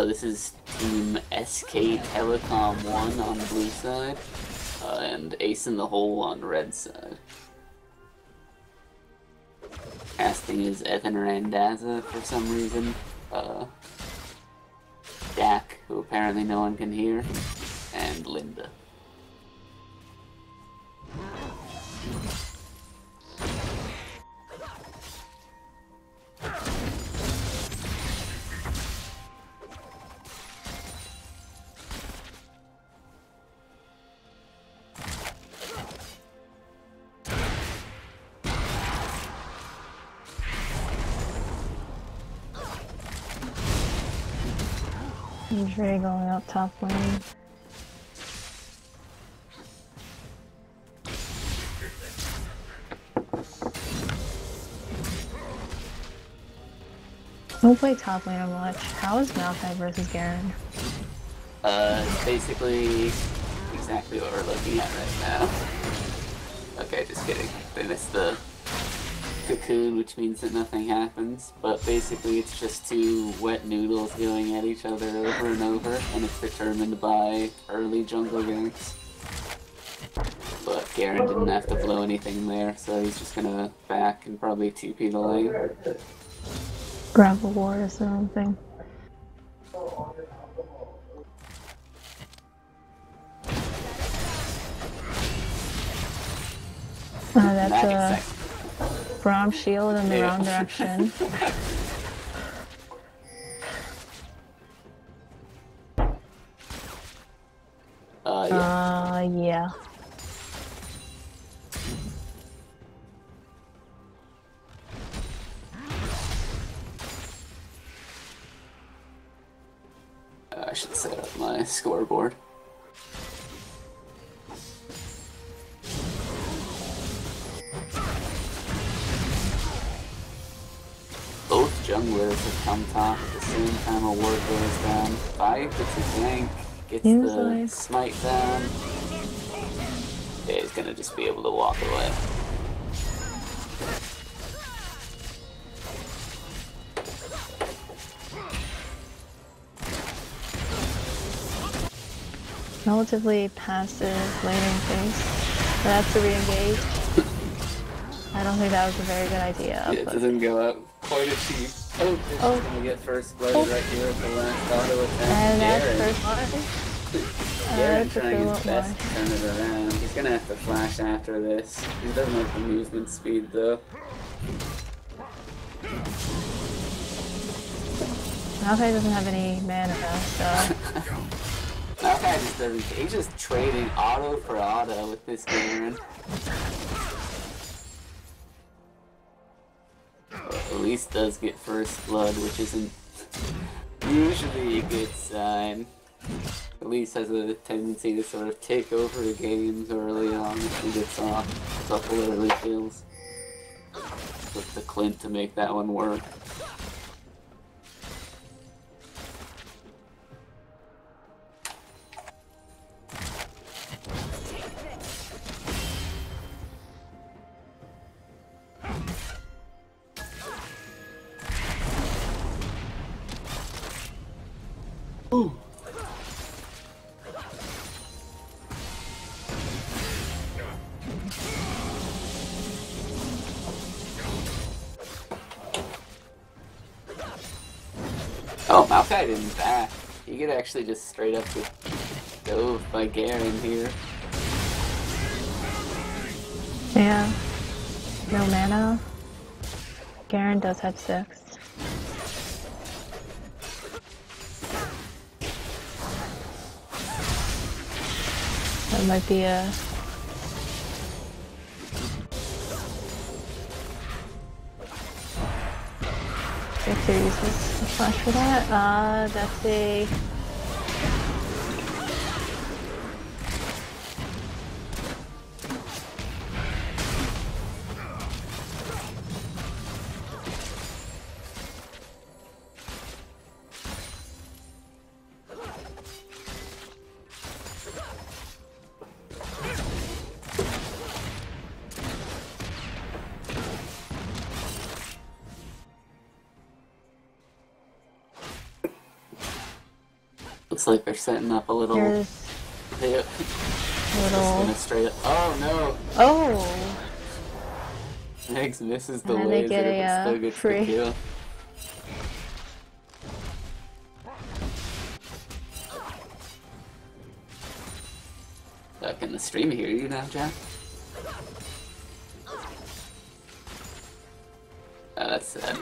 This is Team SK Telecom 1 on blue side, and Ace in the Hole on red side. Casting is Evan Randazza for some reason. Jack, who apparently no one can hear, and Linda. He's really going up top lane. Don't play top laner much. How is Malphite versus Garen? Basically exactly what we're looking at right now. Okay, just kidding. They missed the cocoon, which means that nothing happens, but basically it's just two wet noodles going at each other over and over, and it's determined by early jungle ganks. But Garen didn't have to blow anything there, so he's just gonna back and probably TP the lane. Grab a ward or something. That's a Braum shield in the wrong direction. Yeah. I should set up my scoreboard. Both junglers have come top at the same time a ward goes down. Five gets a gank, gets the smite down. Yeah, he's gonna just be able to walk away. Relatively passive laning phase. That's to re-engage. I don't think that was a very good idea. Yeah, it doesn't go out quite as cheap. Oh, he's gonna get first blood right here at the last auto attack. And that's first blood. Garen trying his best to turn it around. He's gonna have to flash after this. He doesn't have the movement speed though. Malphite doesn't have any mana though, so... That guy just doesn't. He's just trading auto for auto with this Garen. Elise does get first blood, which isn't usually a good sign. Elise has a tendency to sort of take over the games early on if she gets off a couple early kills. With the Clint to make that one work. Ooh. Oh, Maokai didn't back. He could actually just straight up get dove by Garen here. Yeah. No mana. Garen does have 6. That might be a... Victor uses a flash for that. That's a... like they're setting up a little... There's They, little... just gonna straight up... Oh no! Oh! Meggs misses the And then they laser, get but a, still gets free. the kill. Can the stream hear you now, Jack? Oh, that's sad.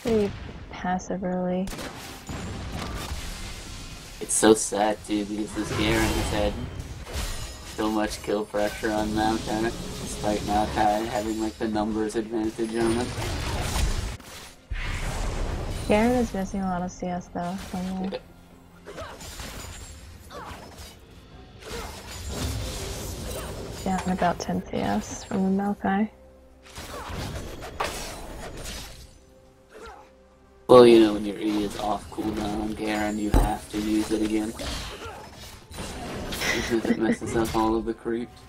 Pretty passive early. It's so sad, too, because this Garen has had so much kill pressure on Maokai, despite Maokai having, like, the numbers advantage on him. Garen is missing a lot of CS though. Somewhere. Down about 10 CS from the Maokai. Well, you know, when your E is off cooldown on Garen, you have to use it again. Even if it messes up all of the creeps.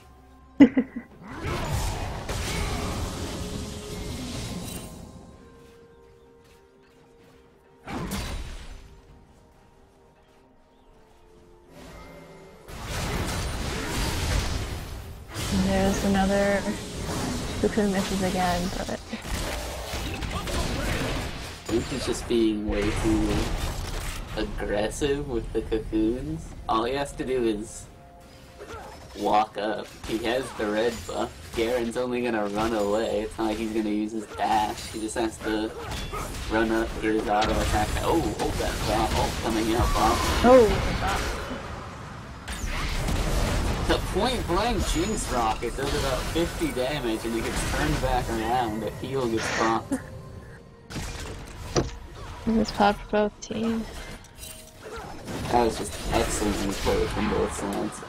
There's another Cocoon misses again, but I think he's just being way too aggressive with the cocoons. All he has to do is walk up. He has the red buff. Garen's only gonna run away. It's not like he's gonna use his dash. He just has to run up, get his auto attack. Oh, hold that bot. Oh, coming out bot. oh, The point blank Jinx Rocket does about 50 damage and it gets turned back around. A heal gets popped. this popped for both teams. That was just excellently played from both sides.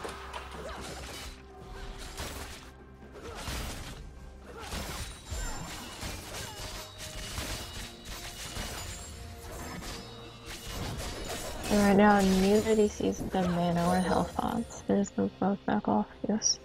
And right now, neither DC's good mana or health pods. They just move both back off, yes.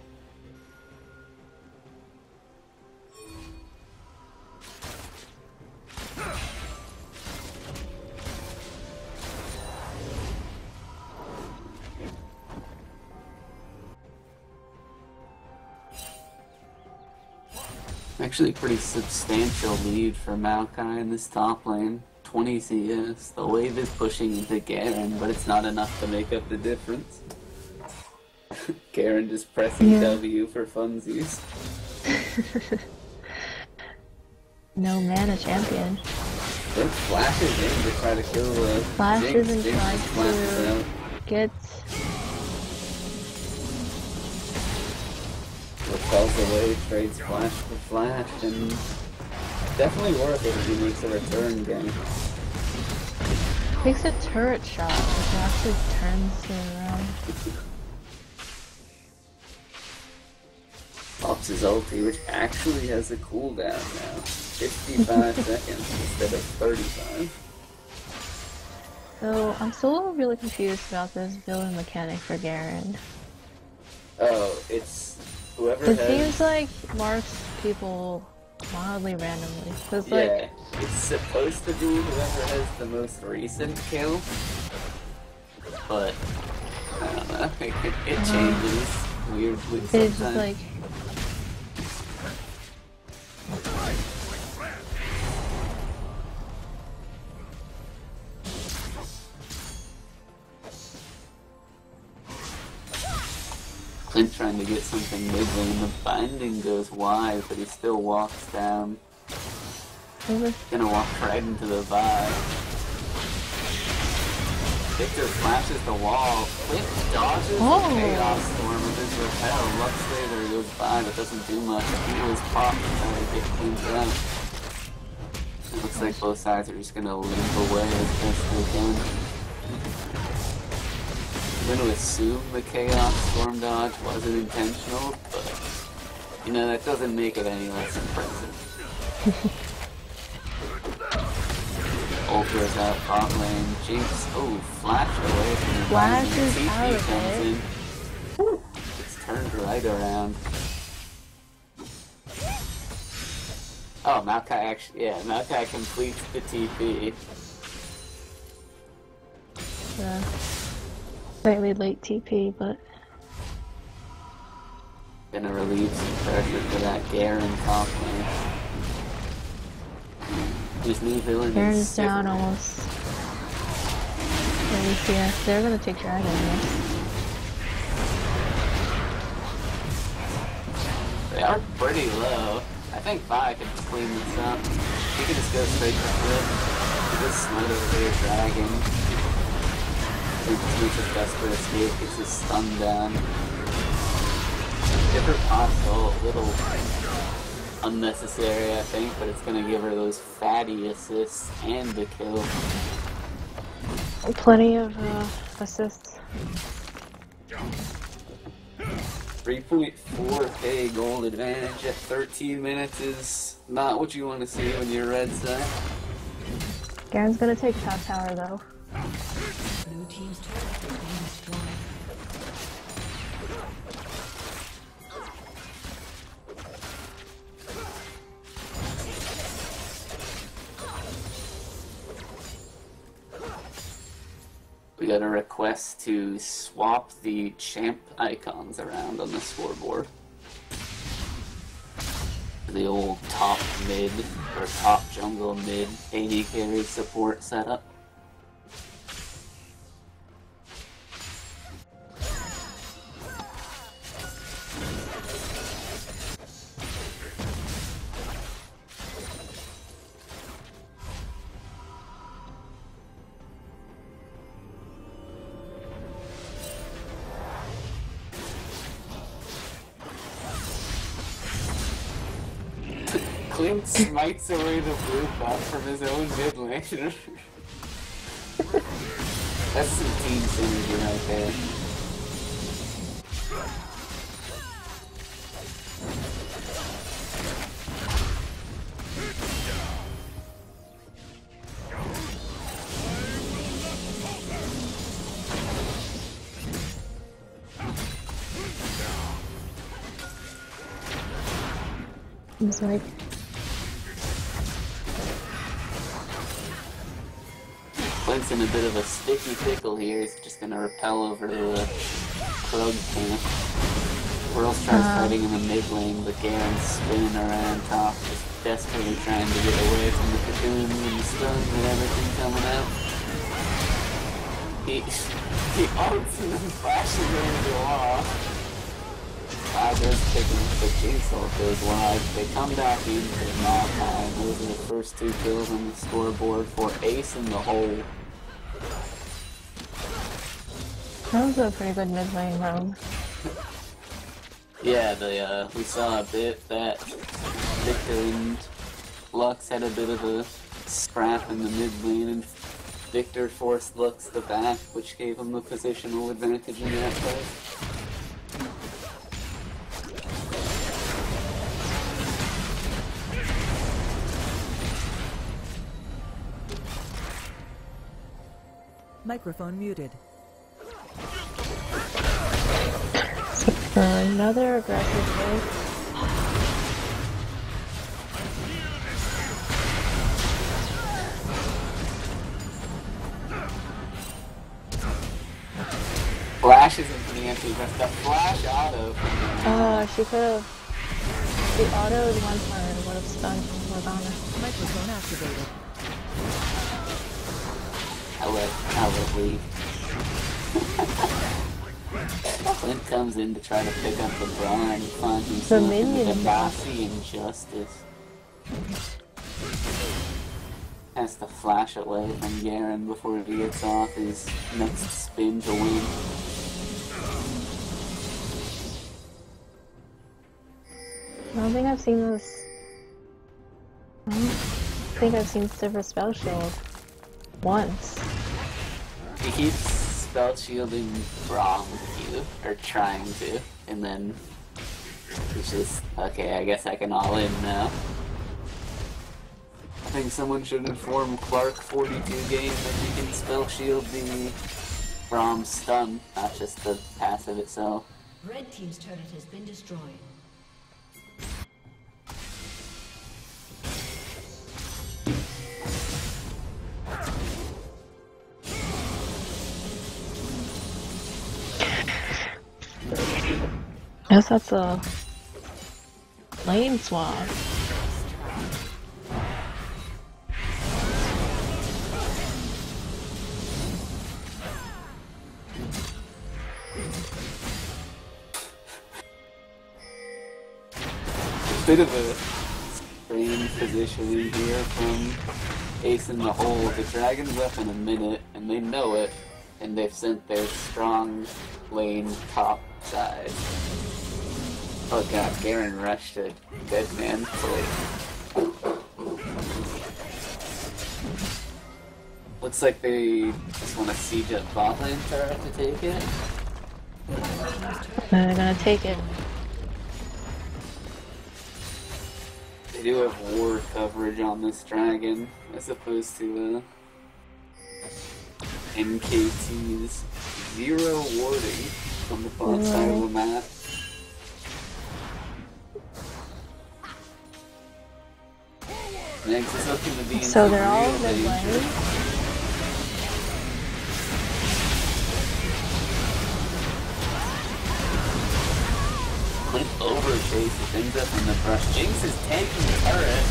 Actually, pretty substantial lead for Maokai in this top lane. 20 CS. The wave is pushing into Garen, but it's not enough to make up the difference. Garen just pressing W for funsies. No mana champion. It flashes in to try to kill the Flashes and Jinx tries flashes to out. get... Repels away, trades flash for flash, and definitely worth it if he makes a return game. Takes a turret shot, which actually turns it around. Pops his ulti, which actually has a cooldown now. 55 seconds instead of 35. So, I'm still really confused about this building mechanic for Garen. Oh, it's whoever It has... seems like marks people wildly randomly. So it's Yeah, it's supposed to be whoever has the most recent kill, but I don't know, it changes weirdly sometimes. it's just like... Clint trying to get something mid lane, the binding goes wide, but he still walks down. Gonna walk right into the vibe. Victor flashes the wall. Clint dodges the Chaos Storm with his repel. Lux Slayer goes by, but doesn't do much. He was popped trying to get Clint out. It looks like both sides are just gonna limp away as best they can. I'm gonna assume the Chaos Storm dodge wasn't intentional, but you know, that doesn't make it any less impressive. Ultra's out bot lane. Jinx, oh, flash away from the Flash is TP out of comes it. in. It's turned right around. Oh, Maokai actually, yeah, Maokai completes the TP. Yeah. Slightly late TP, but Gonna relieve some pressure for that Garen top lane. Whose new villain is Aaron's down almost. At least, yeah, they're gonna take Dragon, yes. They are pretty low. I think Vi can clean this up. He can just go straight to flip. He just slid over their Dragon. Makes a desperate escape, gets his stun down. Give her possible, a little unnecessary, I think, but it's gonna give her those fatty assists and the kill. Plenty of assists. 3.4k gold advantage at 13 minutes is not what you want to see when you're red side. Garen's gonna take top tower though. Blue team's turret has been destroyed. We got a request to swap the champ icons around on the scoreboard. The old top mid, or top jungle mid AD carry support setup. Clint smites away the blue buff from his own mid laner. That's some team synergy right there. He's like, Clint's in a bit of a sticky pickle here. He's just gonna repel over to the Krug camp. Whirl's tries fighting in the mid lane, but Garen's spinning around top, just desperately trying to get away from the cocoon and the stuns and everything coming out. He ults and then flashes over the wall. There's picking up the chainsaw goes wide. They come back in for the knock time. Those are the first 2 kills on the scoreboard for Ace in the hole. that was a pretty good mid lane roam. Yeah, we saw a bit that Victor and Lux had a bit of a scrap in the mid lane, and Victor forced Lux to back, which gave him the positional advantage in that fight. Microphone muted. For another aggressive play. Flash isn't the answer, but the flash auto. She could have. She autoed one turn and would have stunned Morgana. Microphone activated. I'll leave. Clint comes in to try to pick up the Braun and finds himself in the bossy injustice. Has to flash away from Garen before he gets off his next spin to win. I don't think I've seen this. I don't think I've seen Silver Spell Shield once. He keeps spell shielding Braum with you, or trying to, and then he's just, okay, I guess I can all in now. I think someone should inform Clark 42 game that he can spell shield the Braum stun, not just the passive itself. Red team's turret has been destroyed. Guess that's a lane swap. Bit of a strange positioning here from Ace in the hole. The dragon's up in a minute, and they know it, and they've sent their strong lane top side. Oh god, Garen rushed a dead man play. Looks like they just want to siege up bot lane turret to take it. They're gonna take it. They do have ward coverage on this dragon, as opposed to NKT's zero warding on the bot side of the map. Next is looking to be in So they're all real mid danger. lane. Quick over chase, it ends up in the brush. Jinx is tanking the turret.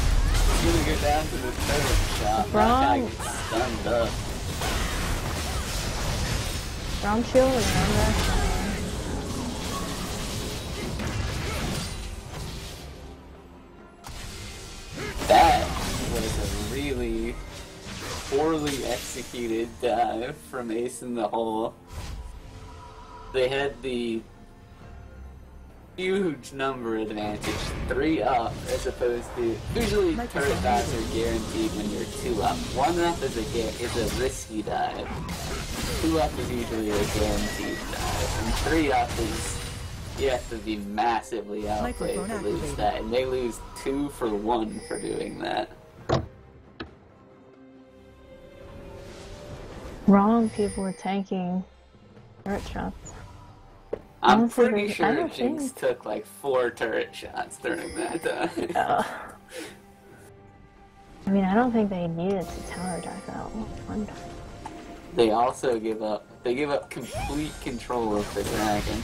He's gonna go down to the turret shot. That guy Wrong. gets stunned up. Wrong shield and wrong dash. That was a really poorly executed dive from Ace in the hole. They had the huge number advantage, 3 up, as opposed to usually turret dives are guaranteed when you're 2 up. 1 up is a risky dive. 2 up is usually a guaranteed dive, and 3 up is you have to be massively outplayed to lose that, and they lose 2 for 1 for doing that. Wrong people were tanking turret shots. I'm Honestly, pretty I sure don't Jinx think- took like 4 turret shots during that time. I mean, I don't think they needed to tower dive that one time. They also give up complete control of the dragon.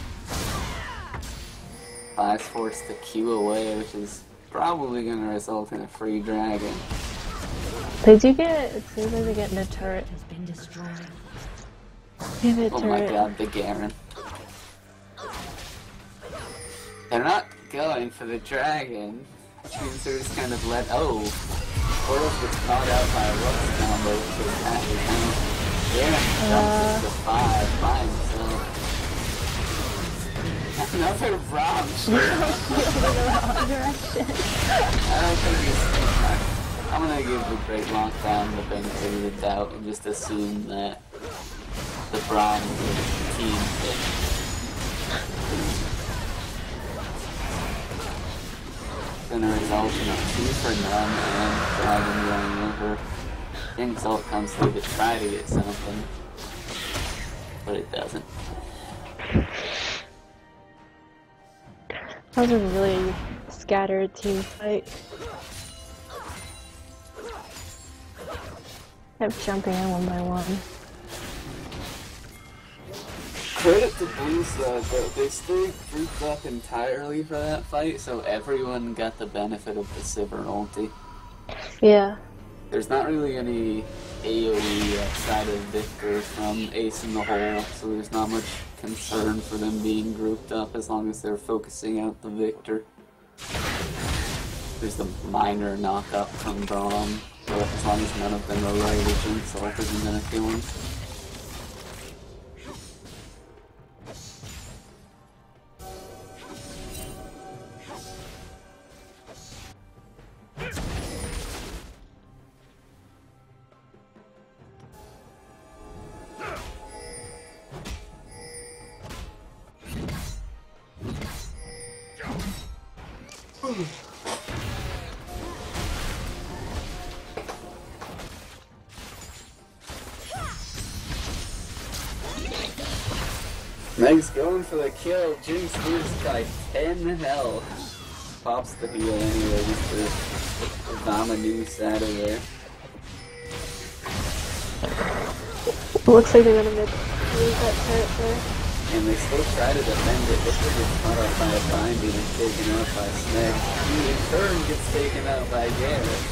Flash forced to Q away, which is probably going to result in a free dragon. They do get, it seems like they get mid turret. Has been destroyed. Give it Oh my turret. god, the Garen. They're not going for the dragon, which means they're just kind of Portals gets caught out by a Rux combo, which is half the time. Garen jumps to 5 by himself. Another Braum shield. I don't think he's... I'm gonna give the Great Lockdown the benefit of the doubt and just assume that the Braum is team pick. Gonna result in a 2 for none and Dragon running over. Jinx ult comes through to try to get something, but it doesn't. That was a really scattered team fight. Kept jumping in one by one. Credit to Blue Side, though. They stayed grouped up entirely for that fight, so everyone got the benefit of the Sivir ulti. Yeah. There's not really any AoE outside of Victor from Ace in the hole, so there's not much concern for them being grouped up as long as they're focusing out the Victor. There's the minor knock-up from Braum, but as long as none of them are right, Jinx ult isn't gonna kill him. Meg's going for the kill. Jinx loses by 10 health. Pops the heal anyway just to Vamanoose out of there. It looks like they're gonna lose that turret there. and they still try to defend it. Victor gets caught up by a binding and taken out by Sneg. He in turn gets taken out by Garrett.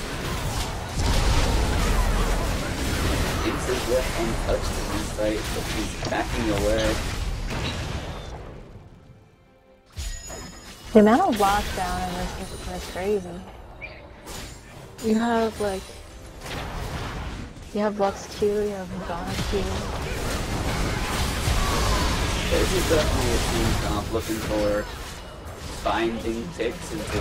Jinx is left untouched in this fight, but he's backing away. The amount of lockdown in this is crazy. You have like, you have Lux Q, you have Madonna Q. This is definitely a team comp looking for binding ticks into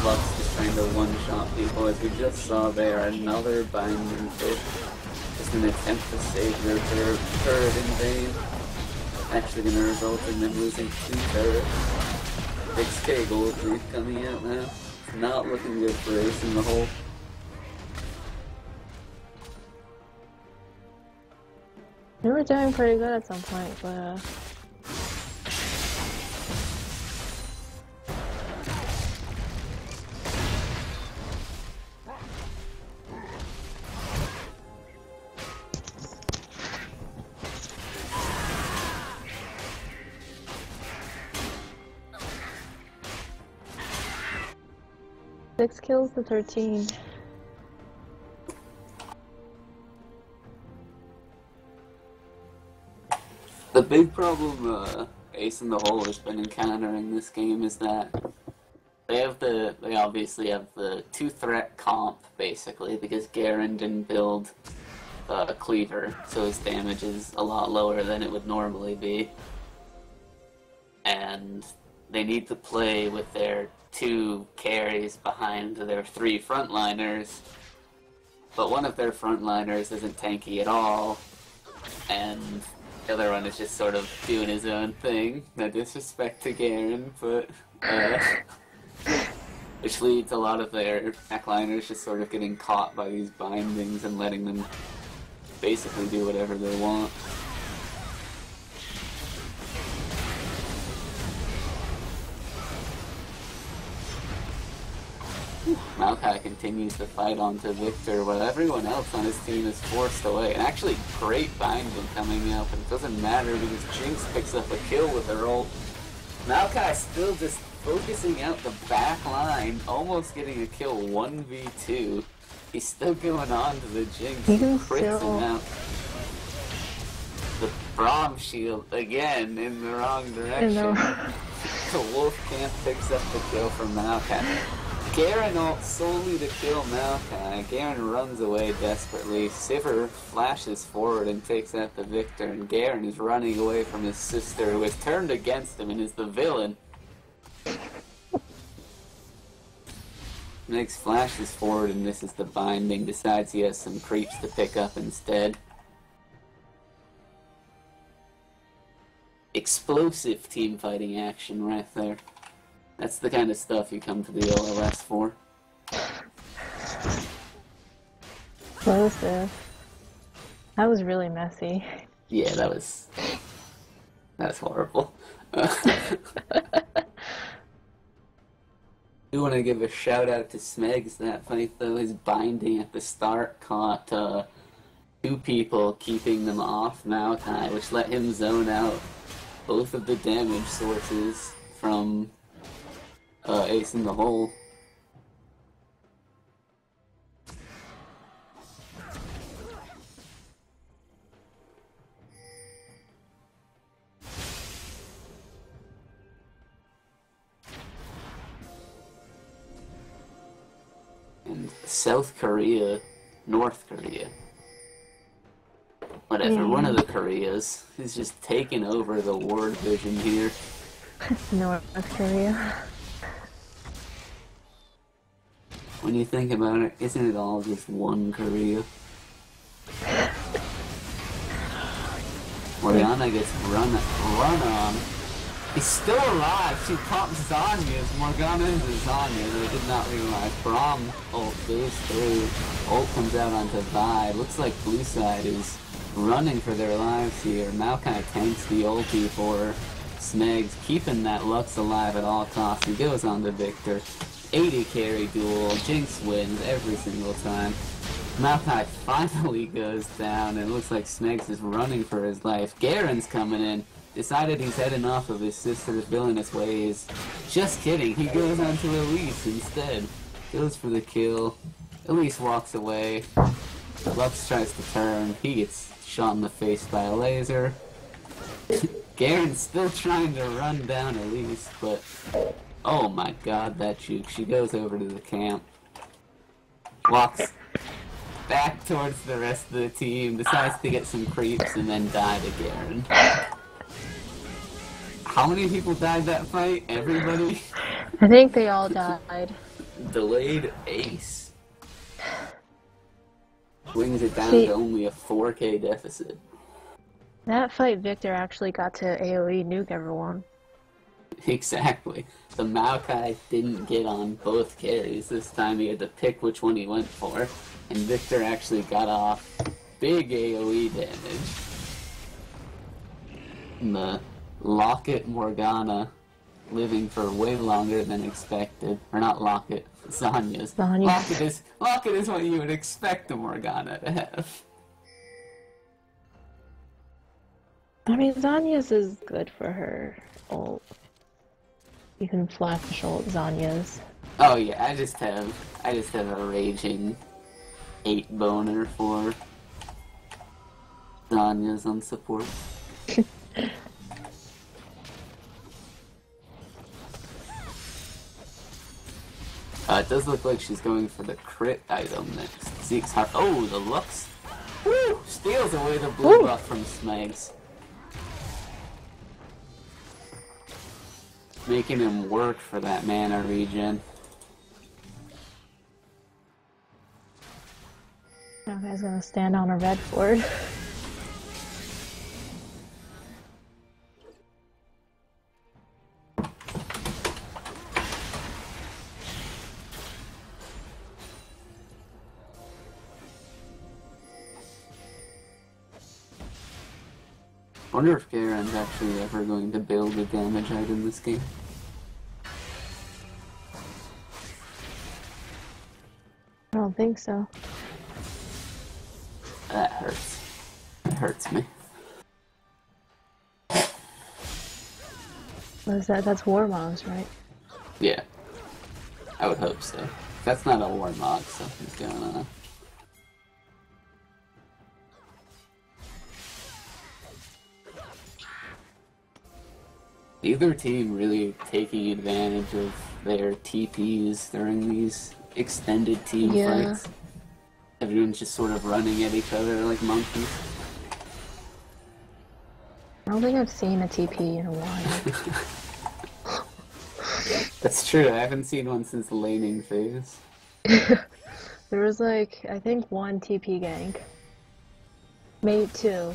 Lux just trying to one-shot people. As we just saw there, another binding tick. Just an attempt to save their turret in vain. Actually going to result in them losing 2 turrets. 6k gold lead coming out now. It's not looking good for Ace in the hole. They were doing pretty good at some point, but 6 kills to 13. The big problem Ace in the Hole has been encountering this game is that they obviously have the 2-threat comp, basically, because Garen didn't build a cleaver, so his damage is a lot lower than it would normally be. And they need to play with their 2 carries behind their 3 frontliners, but one of their frontliners isn't tanky at all, and the other one is just sort of doing his own thing. No disrespect to Garen, but which leads a lot of their backliners just sort of getting caught by these bindings and letting them basically do whatever they want. Maokai continues to fight on to Victor, but everyone else on his team is forced away. And actually, great binding coming out, but it doesn't matter because Jinx picks up a kill with her ult. Maokai still just focusing out the back line, almost getting a kill 1v2. He's still going on to the Jinx. He crits him out. The Braum shield, again, in the wrong direction. The Wolfcamp picks up the kill from Maokai. Garen ult solely to kill Maokai. Garen runs away desperately. Sivir flashes forward and takes out the Victor, and Garen is running away from his sister, who has turned against him and is the villain. Next flashes forward and misses the binding, decides he has some creeps to pick up instead. Explosive team fighting action right there. That's the kind of stuff you come to the OLS for. Explosive. That was really messy. Yeah, that's horrible. I do want to give a shout out to Smegs. That fight though, his binding at the start caught 2 people, keeping them off Maokai, which let him zone out both of the damage sources from Ace in the Hole. And South Korea, North Korea, whatever, one of the Koreas is just taking over the war division here. North Korea. When you think about it, isn't it all just one Korea? Morgana gets run on. He's still alive. She pops Zanya's. Morgana is Zanya. They did not realize. Braum ult goes through. Ult comes out onto Vi. Looks like blue side is running for their lives here. Maokai tanks the ulti for Smegs, keeping that Lux alive at all costs. He goes on to Victor. 80 carry duel. Jinx wins every single time. Maokai finally goes down, and it looks like Smegs is running for his life. Garen's coming in. decided he's heading off of his sister's villainous ways. Just kidding, he goes on to Elise instead. Goes for the kill. Elise walks away. Lux tries to turn. He gets shot in the face by a laser. Garen's still trying to run down Elise, but oh my god, that juke. She goes over to the camp. Walks back towards the rest of the team, decides to get some creeps, and then die to Garen. How many people died that fight? Everybody? I think they all died. Delayed ace. Brings it down to only a 4K deficit. That fight, Victor actually got to AoE nuke everyone. Exactly. The Maokai didn't get on both carries. This time he had to pick which one he went for. And Victor actually got off big AoE damage. And the Locket Morgana living for way longer than expected. Or not Locket, Zanya's. Locket is what you would expect a Morgana to have. I mean, Zanya's is good for her ult. You can flash ult Zanya's. Oh yeah, I just have a raging 8 boner for Zanya's on support. It does look like she's going for the crit item next. Zeke's heart. Oh, the Lux. Woo! Steals away the blue buff from Smegs. Making him work for that mana regen. That guy's gonna stand on a red board. I wonder if Garen's actually ever going to build a damage item this game. I don't think so. That hurts. That hurts me. What is that? That's War Mogs, right? Yeah. I would hope so. If that's not a Warmog, something's going on. Either team really taking advantage of their TPs during these extended team fights. Everyone's just sort of running at each other like monkeys. I don't think I've seen a TP in a while. That's true, I haven't seen one since the laning phase. There was like, I think 1 TP gank. Maybe 2.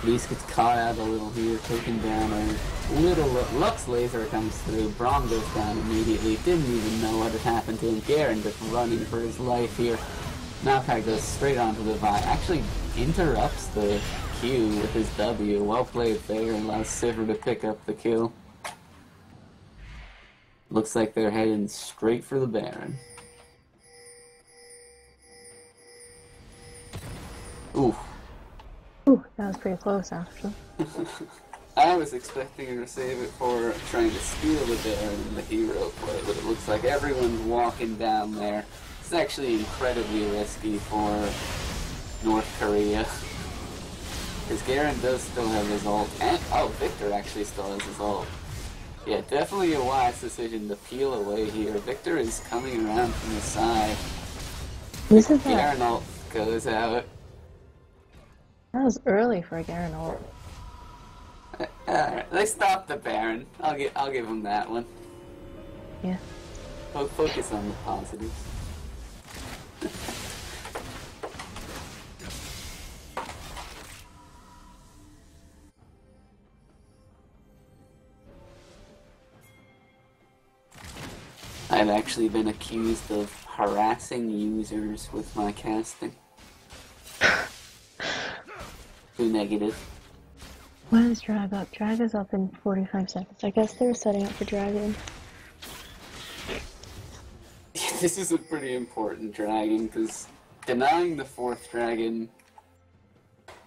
Lise gets caught out a little here, taken down a little Lux laser comes through, Braum goes down immediately, didn't even know what had happened to him. Garen just running for his life here. Maokai goes straight onto the Vi, actually interrupts the Q with his W, well played there, and allows Sivir to pick up the kill. Looks like they're heading straight for the Baron. Ooh. Ooh, that was pretty close, actually. I was expecting him to save it for trying to steal the Baron in the hero play, but it looks like everyone's walking down there. It's actually incredibly risky for North Korea. Because Garen does still have his ult, and oh, Victor actually still has his ult. Yeah, definitely a wise decision to peel away here. Victor is coming around from the side. Isn't that? Garen ult goes out. That was early for a Garen ult. Alright, they stopped the Baron. I'll give him that one. Yeah. Focus on the positives. I've actually been accused of harassing users with my casting. Too negative. When is drag up? Drag is up in 45 seconds. I guess they're setting up for dragon. This is a pretty important dragon, because denying the 4th dragon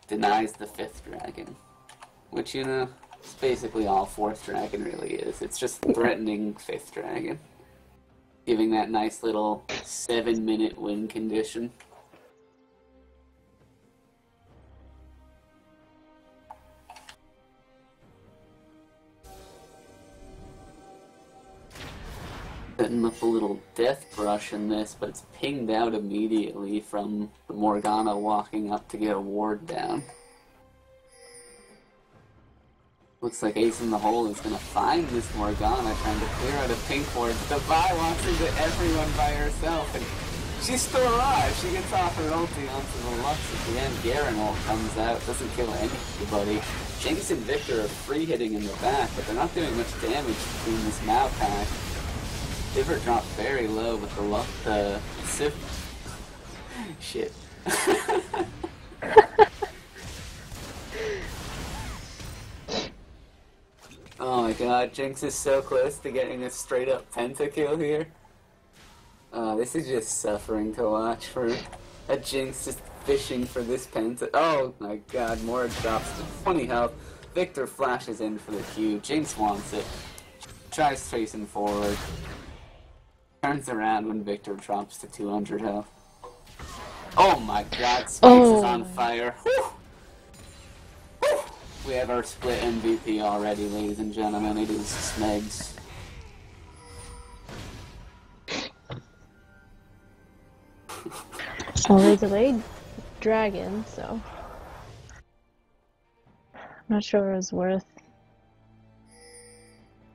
denies the 5th dragon. which, you know, it's basically all 4th dragon really is. It's just threatening 5th dragon. Giving that nice little 7-minute win condition. Setting up a little death brush in this, but it's pinged out immediately from the Morgana walking up to get a ward down. Looks like Ace in the Hole is gonna find this Morgana trying to clear out a pink ward, but Vi walks into everyone by herself, and she's still alive. She gets off her ulti onto the Lux at the end. Garen ult comes out, doesn't kill anybody. Jinx and Victor are free hitting in the back, but they're not doing much damage between this Mao pack. Sivir dropped very low with the luck, Shit. Oh my god, Jinx is so close to getting a straight up pentakill here. This is just suffering to watch for a Jinx just fishing for this penta. Oh my god, Mord drops to 20 health. Victor flashes in for the Q. Jinx wants it. Tries chasing forward. Turns around when Victor drops to 200 health. Oh my god, Space is on fire. Whew. Whew. We have our split MVP already, ladies and gentlemen. It is Smegs. Well, they delayed Dragon, so I'm not sure it was worth.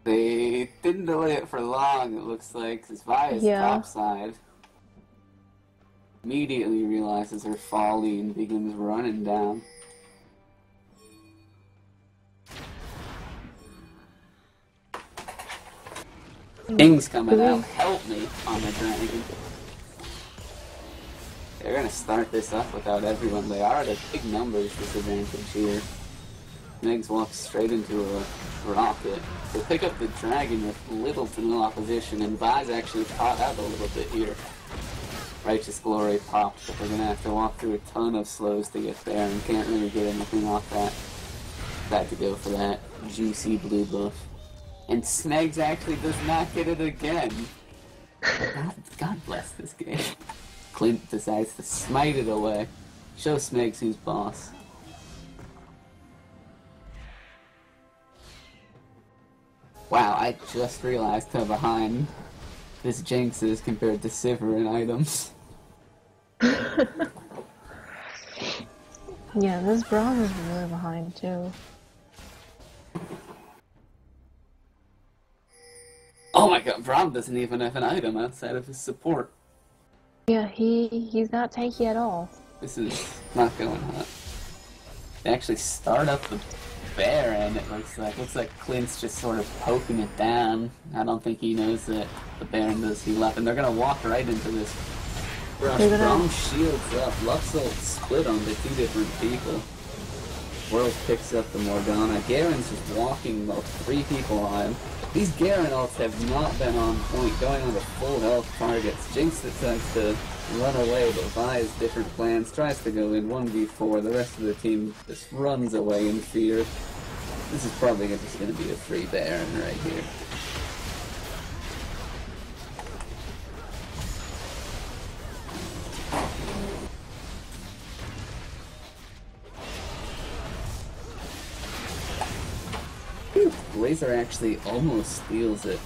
They didn't delay it for long, it looks like, because Vi is topside. Immediately realizes her folly and begins running down. King's coming out, help me on the dragon. They're gonna start this up without everyone. They are at a big numbers disadvantage here. Megs walks straight into a rocket. They pick up the dragon with little to no opposition, and Vi's actually caught out a little bit here. Righteous Glory popped, but they're gonna have to walk through a ton of slows to get there, and can't really get anything off that. Got to go for that juicy blue buff. And Smegs actually does not get it again. God bless this game. Clint decides to smite it away. Show Smegs who's boss. Wow, I just realized how behind this Jinx is compared to Sivir in items. Yeah, this Braum is really behind too. Oh my god, Braum doesn't even have an item outside of his support. Yeah, he's not tanky at all. This is not going hot. They actually start up the Baron, it looks like. Looks like Clint's just sort of poking it down. I don't think he knows that the Baron does heal up, and they're gonna walk right into this rush. Braum shields up. Luxel split onto 2 different people. World picks up the Morgana. Garen's just walking about 3 people on him. These Garen ults have not been on point, going on to full health targets. Jinx decides to run away, but Vi has different plans, tries to go in 1v4, the rest of the team just runs away in fear. This is probably just going to be a free Baron right here. Blazer actually almost steals it.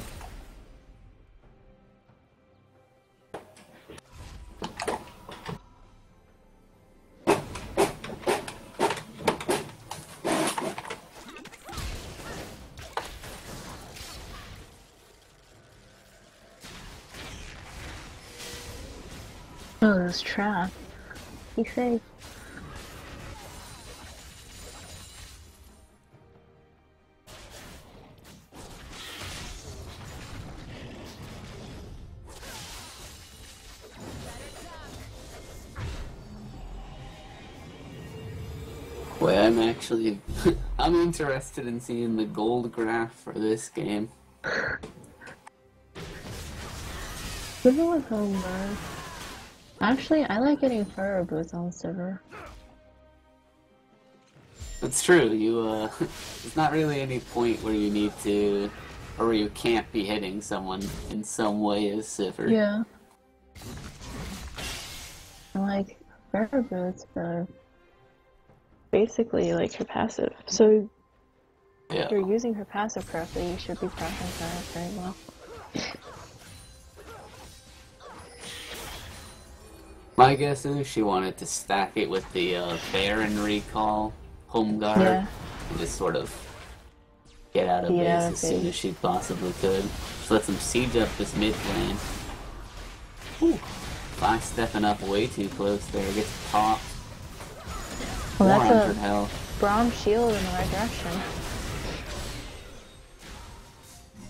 Oh, this trap. He's safe. Boy, I'm actually... I'm interested in seeing the gold graph for this game. Sivir with home bird. Actually, I like getting fire boots on Sivir. It's true. There's not really any point where you need to, or where you can't be hitting someone in some way as Sivir. Yeah. And like, Rare Boots are basically like her passive. So Yeah. if you're using her passive correctly, you should be prepping her very well. My guess is she wanted to stack it with the Baron recall home guard Yeah. and just sort of get out of base as soon as she possibly could. Just let them siege up this mid lane. Ooh. Vi stepping up way too close there. Gets popped. Well, that's 400 a health. Braum shield in the right direction.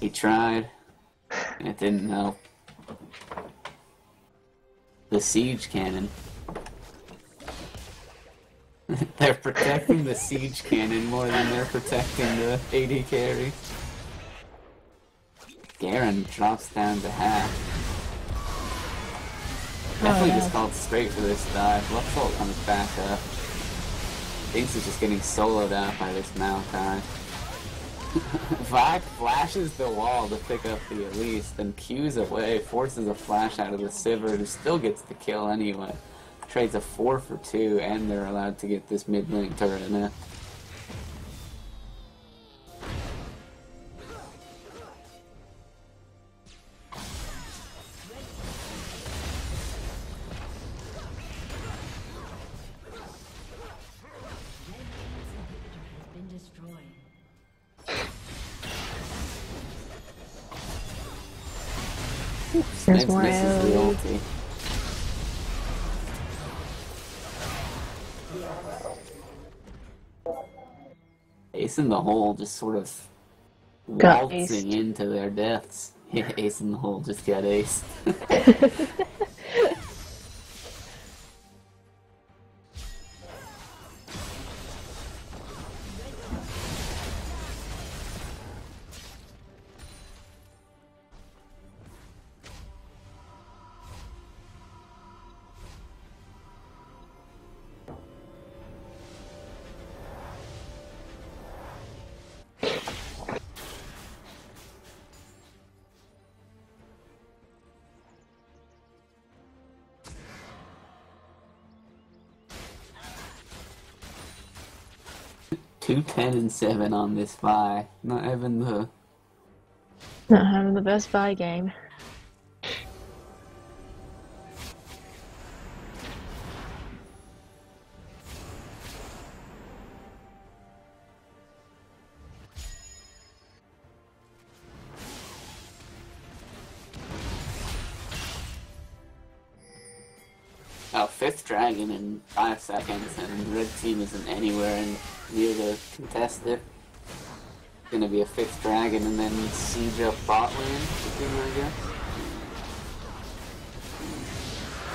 He tried. It didn't help. The siege cannon. They're protecting the siege cannon more than they're protecting the AD carry. Garen drops down to half. Definitely just called straight for this dive. Luxalt comes back up. Thinks he's just getting soloed out by this Maokai. Vi flashes the wall to pick up the Elise, then Q's away, forces a flash out of the Sivir, who still gets the kill anyway. Trades a 4 for 2, and they're allowed to get this mid-lane turret now. There's more misses the AoE. ulti. Ace in the hole just sort of Got waltzing aced. into their deaths. Yeah, Ace in the hole just got aced. Two 10 and 7 on this Vi. Not having the Not having the best buy game. oh, 5th dragon in 5 seconds, and red team isn't anywhere near to contest it. Gonna be a 5th dragon and then siege up bot lane, I guess.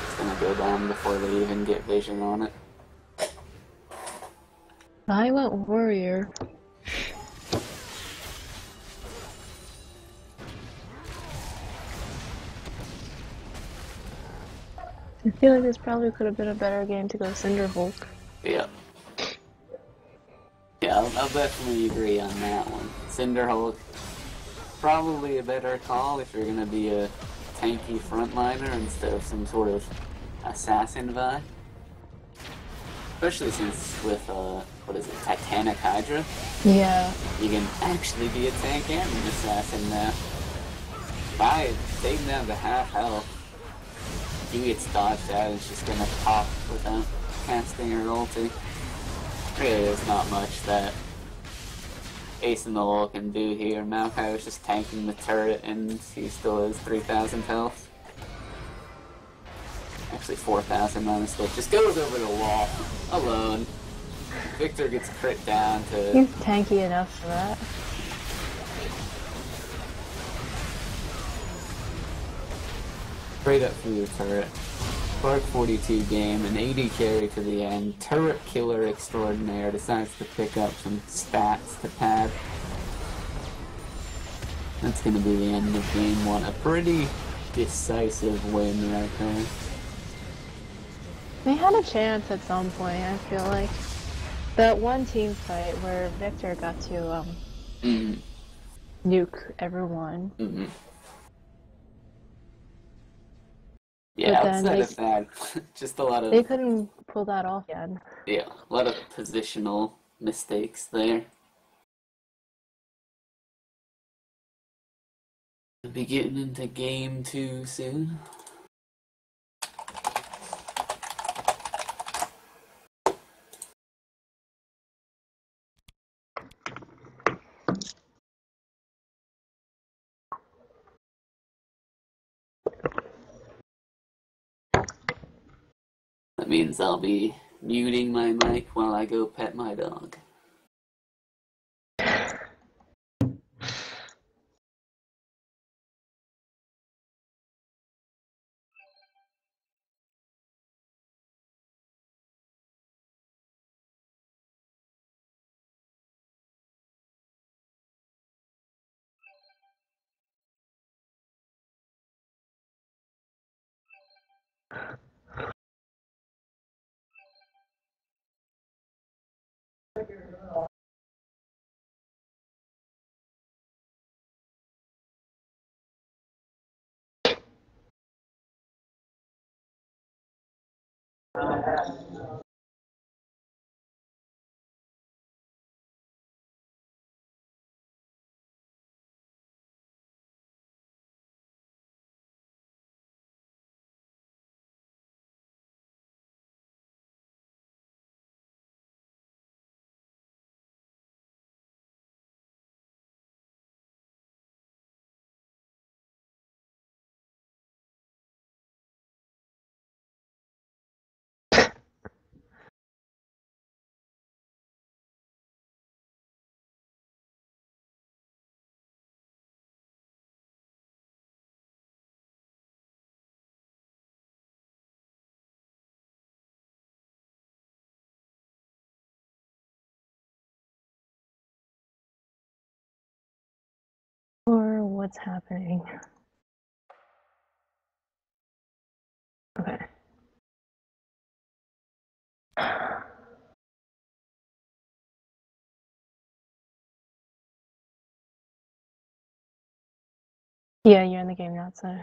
It's gonna go down before they even get vision on it. I went warrior. I feel like this probably could have been a better game to go Cinderhulk. Yeah. Yeah, I'll definitely agree on that one. Cinderhulk, probably a better call if you're gonna be a tanky frontliner instead of some sort of assassin vibe. Especially since with, what is it, Titanic Hydra? Yeah. You can actually be a tank and an assassin now. By taking down to half health, he gets dodged out and she's gonna pop without casting her ulti. Really, there's not much that Ace in the hole can do here. Maokai was just tanking the turret and he still has 3,000 health. Actually 4,000 honestly. Just goes over the wall alone. Victor gets crit down to... He's tanky enough for that. Straight up through the turret. Spark 42 game, an AD carry to the end. Turret killer extraordinaire decides to pick up some stats to pad. That's going to be the end of game 1. A pretty decisive win right there. They had a chance at some point, I feel like. That one team fight where Victor got to nuke everyone. Yeah, But then outside of that, just a lot they of couldn't pull that off again. yeah, a lot of positional mistakes there. We'll be getting into game 2 soon. That means I'll be muting my mic while I go pet my dog. Or what's happening? Okay. Yeah, you're in the game now, so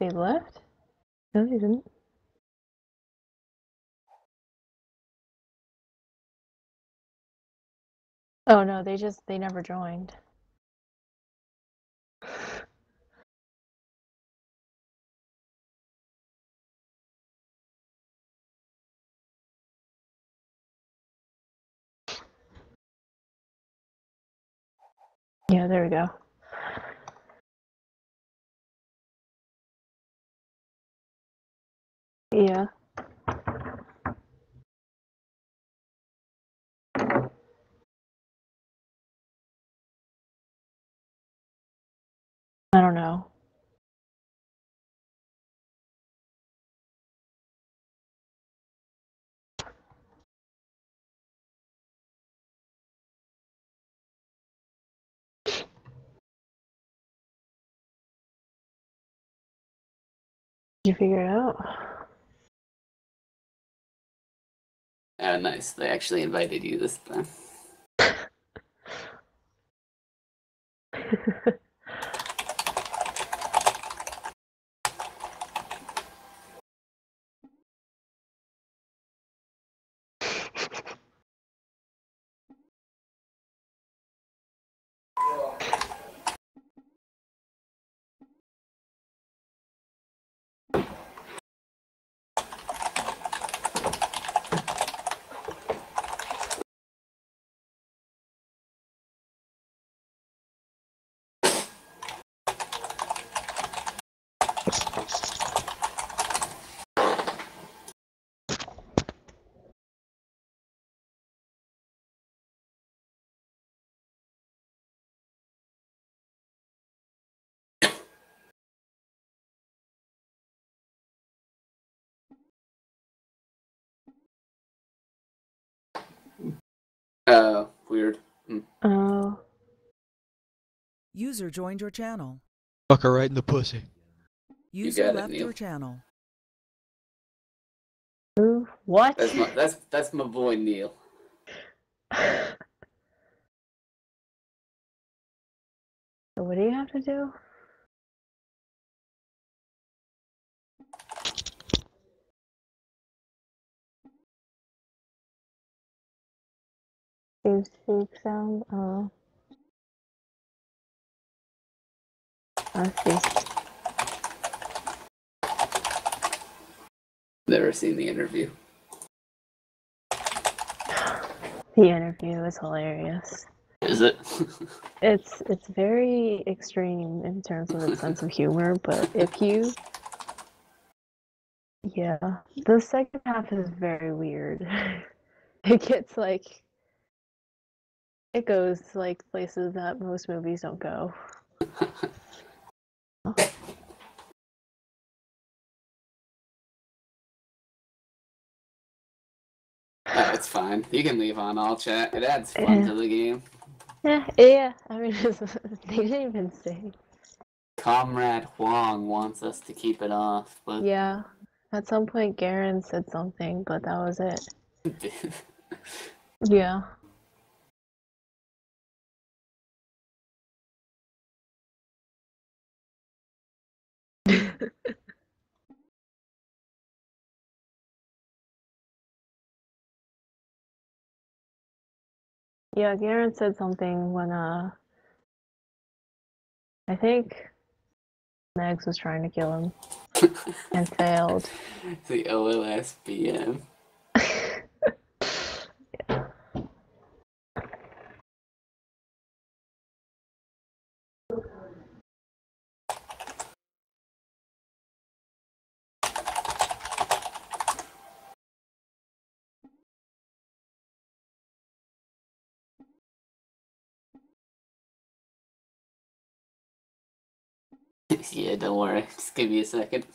they left? No, they didn't. Oh no, they never joined. Yeah, there we go. Yeah. I don't know. Did you figure it out? Ah, nice. They actually invited you this time. Weird. Oh. User joined your channel. Fuck her right in the pussy. User got it, left Neil. your channel. do? What? That's my boy Neil. So what do you have to do? Save speak sound. Oh. I see. Never seen the interview. The interview is hilarious. Is it? It's very extreme in terms of its sense of humor, but if you yeah, the second half is very weird. It gets like it goes like places that most movies don't go. Oh, it's fine. You can leave on all chat. It adds fun to the game. Yeah. I mean, they didn't even say. Comrade Huang wants us to keep it off, but Yeah. At some point, Garen said something, but that was it. Yeah. Yeah, Garen said something when I think Megs was trying to kill him and failed. the OLSBM. Yeah, don't worry. Just give me a second.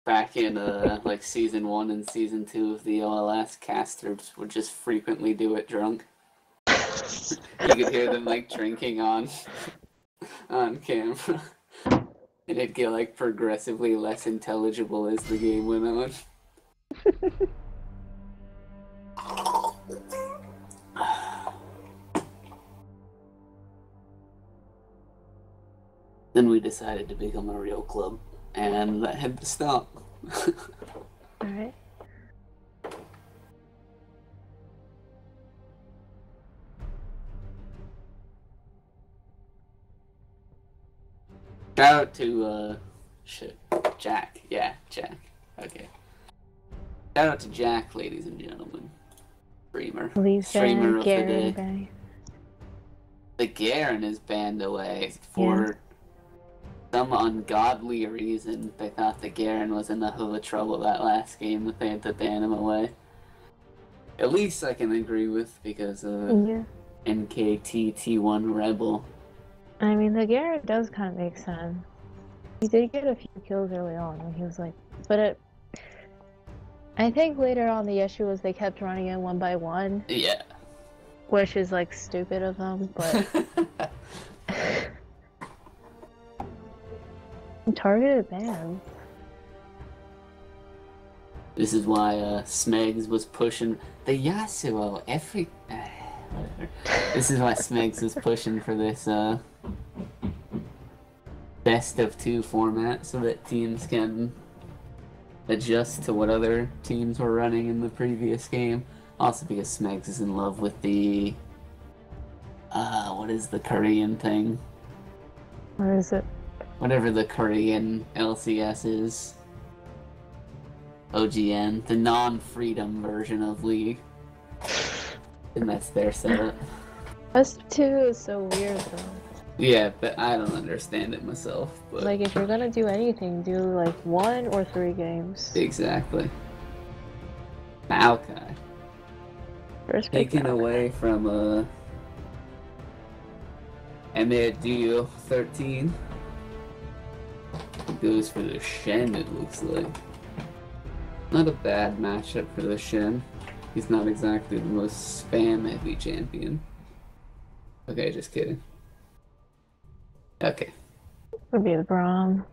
Back in like season 1 and season 2 of the OLS, casters would just frequently do it drunk. You could hear them like drinking on camera. And it'd get like progressively less intelligible as the game went on. Then we decided to become a real club, and that had to stop. Alright. Shout out to, Jack. Yeah, Jack. Okay. Shout out to Jack, ladies and gentlemen. Streamer of the day. The Garen is banned away for some ungodly reason. They thought the Garen was enough of a trouble that last game that they had to ban him away. At least I can agree with, because NKT T1 Rebel. I mean, the Garen does kind of make sense. He did get a few kills early on when he was like, but I think later on the issue was they kept running in one by one. Yeah. Which is like stupid of them, but targeted bans. This is why Smegs was pushing the Yasuo every. Whatever. This is why Smegs was pushing for this best of 2 format, so that teams can adjust to what other teams were running in the previous game. Also because Smegs is in love with the what is the Korean thing? What is it? Whatever the Korean LCS is. OGN, the non-freedom version of League. And that's their setup. Best of 2 is so weird though. Yeah, but I don't understand it myself. But Like, if you're gonna do anything, do like 1 or 3 games. exactly. Maokai. First pick Taken Maokai. away from Emir Duo 13. Goes for the Shen, it looks like. Not a bad matchup for the Shen. He's not exactly the most spam-heavy champion. Okay, just kidding. Okay. Would be the Braum.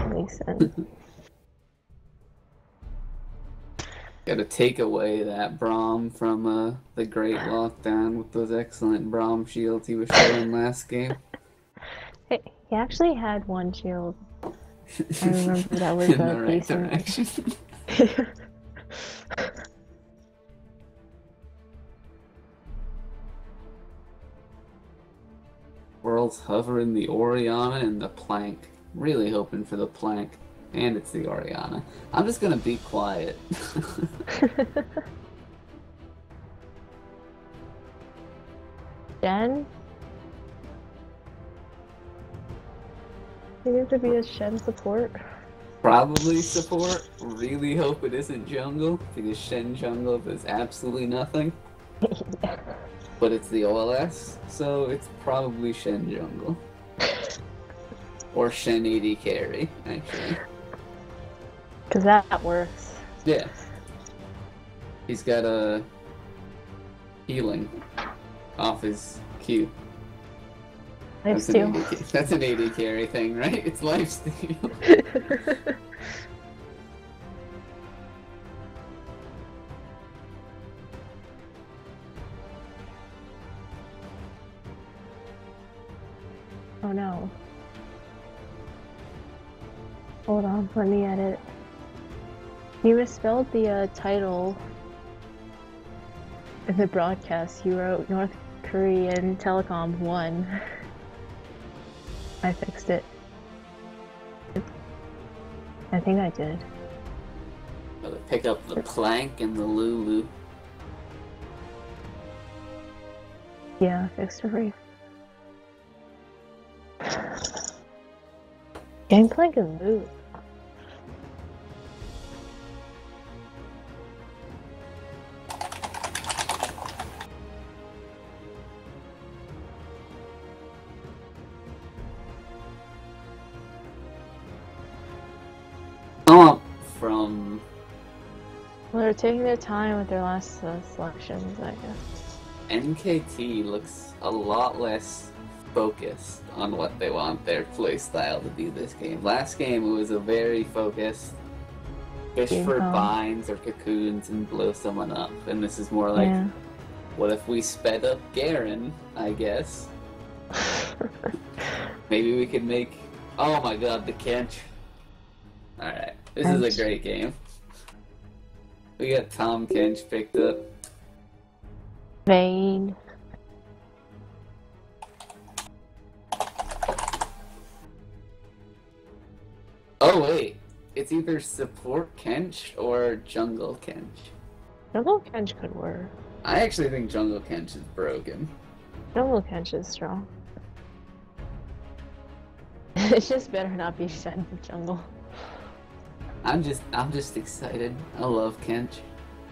Makes sense. Gotta take away that Braum from the Great Lockdown with those excellent Braum shields he was showing last game. Hey, he actually had one shield. I remember that was In the right decent. direction. World's hovering the Oriana and the Plank. Really hoping for the Plank. And it's the Oriana. I'm just gonna be quiet. Shen? You have to be a Shen support. Probably support. Really hope it isn't jungle, because Shen jungle does absolutely nothing. But it's the OLS, so it's probably Shen jungle. Or Shen AD carry, actually. Because that works. Yeah. He's got a healing off his Q. That's an AD carry thing, right? It's lifesteal. Oh no. Hold on, let me edit. You misspelled the title in the broadcast. You wrote North Korean Telecom 1. I fixed it. I think I did. Gotta pick up the Plank and the Lulu. Yeah, I fixed it for you. Gangplank and Lulu. From Well, they're taking their time with their last selections, I guess. NKT looks a lot less focused on what they want their playstyle to be this game. Last game it was a very focused fish for binds or cocoons and blow someone up, and this is more like, what if we sped up Garen, I guess? Maybe we could make... Oh my god, the Kench. Alright, this is a great game. We got Tom Kench picked up. Vayne. Oh wait, it's either support Kench or jungle Kench. Jungle Kench could work. I actually think jungle Kench is broken. Jungle Kench is strong. It's just better not be Shen jungle. I'm just excited. I love Kench.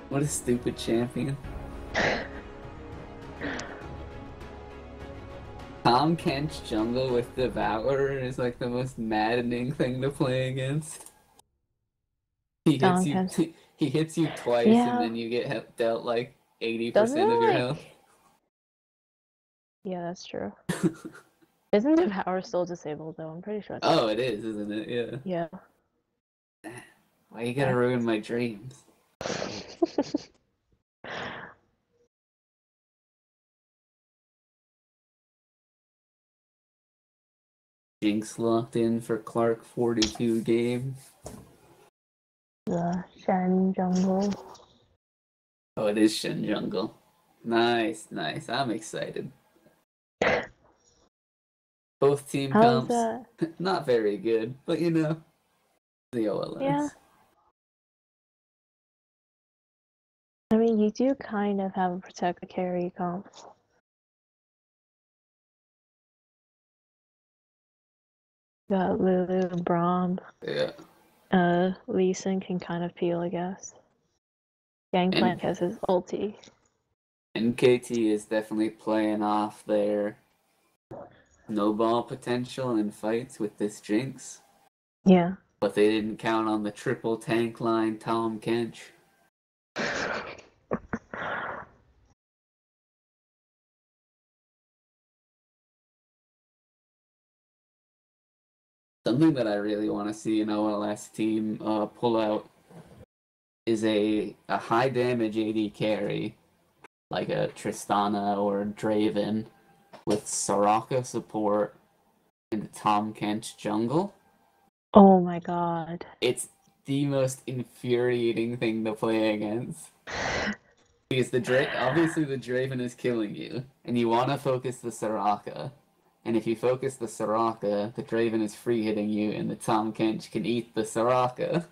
What a stupid champion. Tom Kench jungle with Devourer is like the most maddening thing to play against. He hits you twice and then you get dealt like 80% of your health. Yeah, that's true. Isn't Devour still disabled though? I'm pretty sure. Oh, it is, isn't it? Yeah. Yeah. Why you gotta ruin my dreams? Jinx locked in for Clark 42 game. The Shen jungle. Oh, it is Shen jungle. Nice, nice. I'm excited. Both team comps, not very good, but you know, the OLS. Yeah. I mean, you do kind of have a protect the carry comp. Got Lulu and Braum. Yeah. Lee Sin can kind of peel, I guess. Gangplank has his ulti. NKT is definitely playing off their no-ball potential in fights with this Jinx. Yeah. But they didn't count on the triple tank line Tom Kench. Something that I really want to see an OLS team pull out is a high damage AD carry, like a Tristana or a Draven, with Soraka support in the Tom Kent jungle. Oh my god. It's the most infuriating thing to play against. Because obviously the Draven is killing you, and you want to focus the Soraka. And if you focus the Soraka, the Draven is free hitting you, and the Tom Kench can eat the Soraka.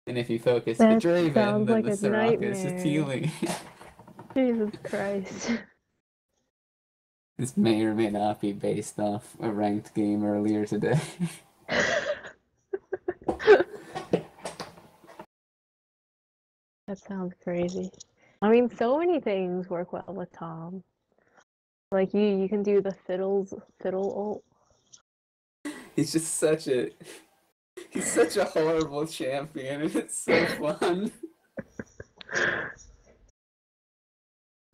And if you focus the That Draven, sounds then like the a Soraka is just nightmare. healing. Jesus Christ. This may or may not be based off a ranked game earlier today. That sounds crazy. I mean, so many things work well with Tom. Like you can do the fiddle ult. He's just he's such a horrible champion, and it's so fun.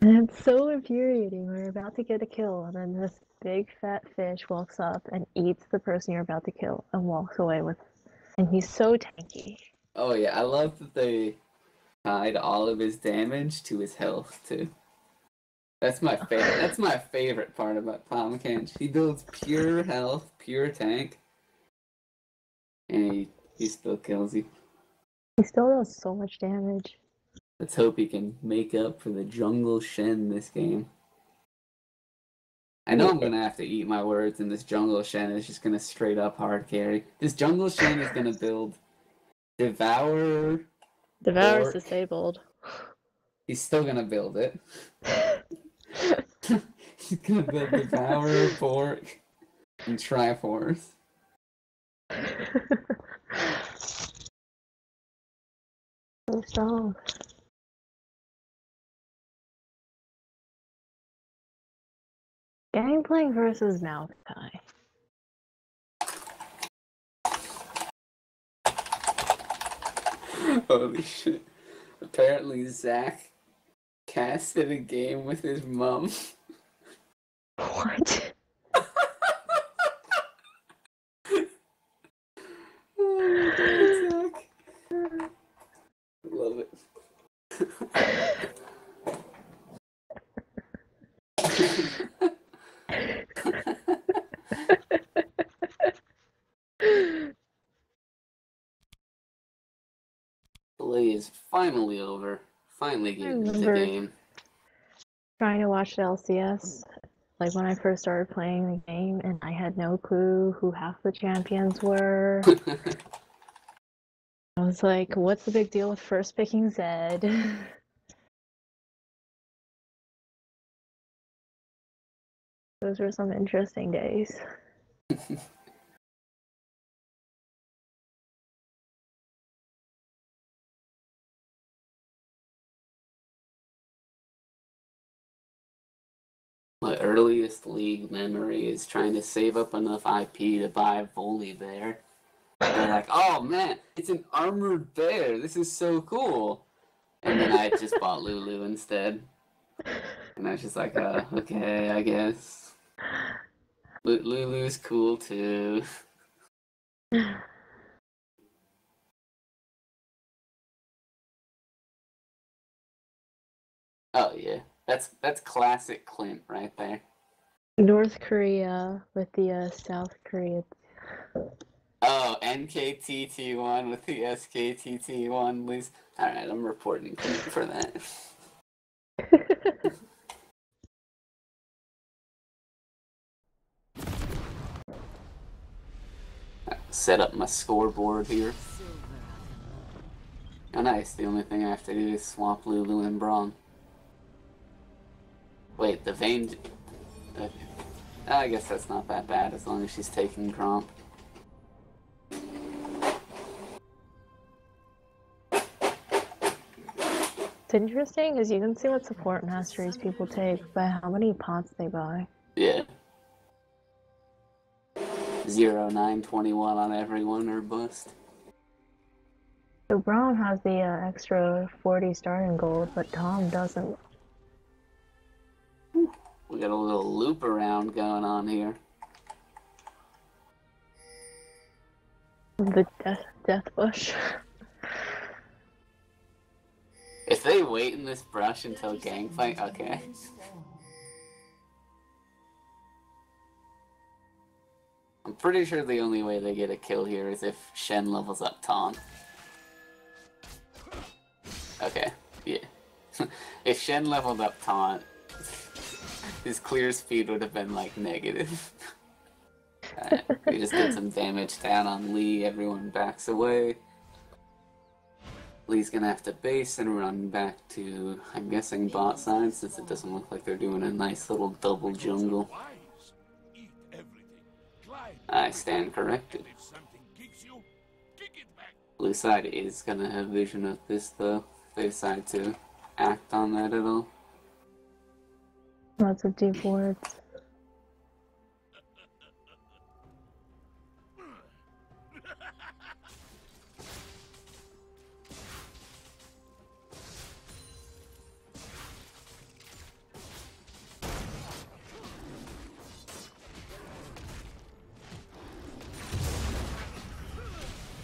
And it's so infuriating. We're about to get a kill, and then this big fat fish walks up and eats the person you're about to kill and walks away with. And he's so tanky. Oh yeah, I love that they tied all of his damage to his health too. That's my favorite. That's my favorite part about Tom Kench. He builds pure health, pure tank, and he still kills you. He still does so much damage. Let's hope he can make up for the jungle Shen this game. I know I'm gonna have to eat my words, and this jungle Shen is just gonna straight up hard carry. This jungle Shen is gonna build Devour. Devour's Orc. disabled. He's still gonna build it. He's gonna build Devour, Bork, and Triforce. So strong. Gangplank versus Maokai. Holy shit. Apparently Zach casted a game with his mom. What? Oh my god, Zach. I love it. Delay is finally over. Finally getting into the game. Trying to watch the LCS, like when I first started playing the game, and I had no clue who half the champions were. I was like, what's the big deal with first picking Zed? Those were some interesting days. My earliest League memory is trying to save up enough IP to buy a Volibear. They're like, oh man, it's an armored bear. This is so cool. And then I just bought Lulu instead. And I was just like, okay, I guess. Lulu's cool too. Oh yeah, that's classic Clint right there. North Korea with the South Korea. Oh, NKT1 with the SKTT1, please. Alright, I'm reporting Clint for that. Set up my scoreboard here. Oh nice, the only thing I have to do is swap Lulu and Braum. Wait, the Vayne... Okay. I guess that's not that bad as long as she's taking Gromp. What's interesting is you can see what support masteries people take by how many pots they buy. Yeah. 0, 9, 21 on everyone or bust. So Braum has the extra 40 starting gold, but Tom doesn't. We got a little loop around going on here. The death bush. they wait in this brush until gang fight? Okay. I'm pretty sure the only way they get a kill here is if Shen levels up taunt. Okay, yeah. If Shen leveled up taunt, his clear speed would have been like negative. Alright, we just did some damage down on Lee, everyone backs away. Lee's gonna have to base and run back to, I'm guessing, bot side, since it doesn't look like they're doing a nice little double jungle. I stand corrected. Blue side is gonna have vision of this though, if they decide to act on that at all. Lots of deep words.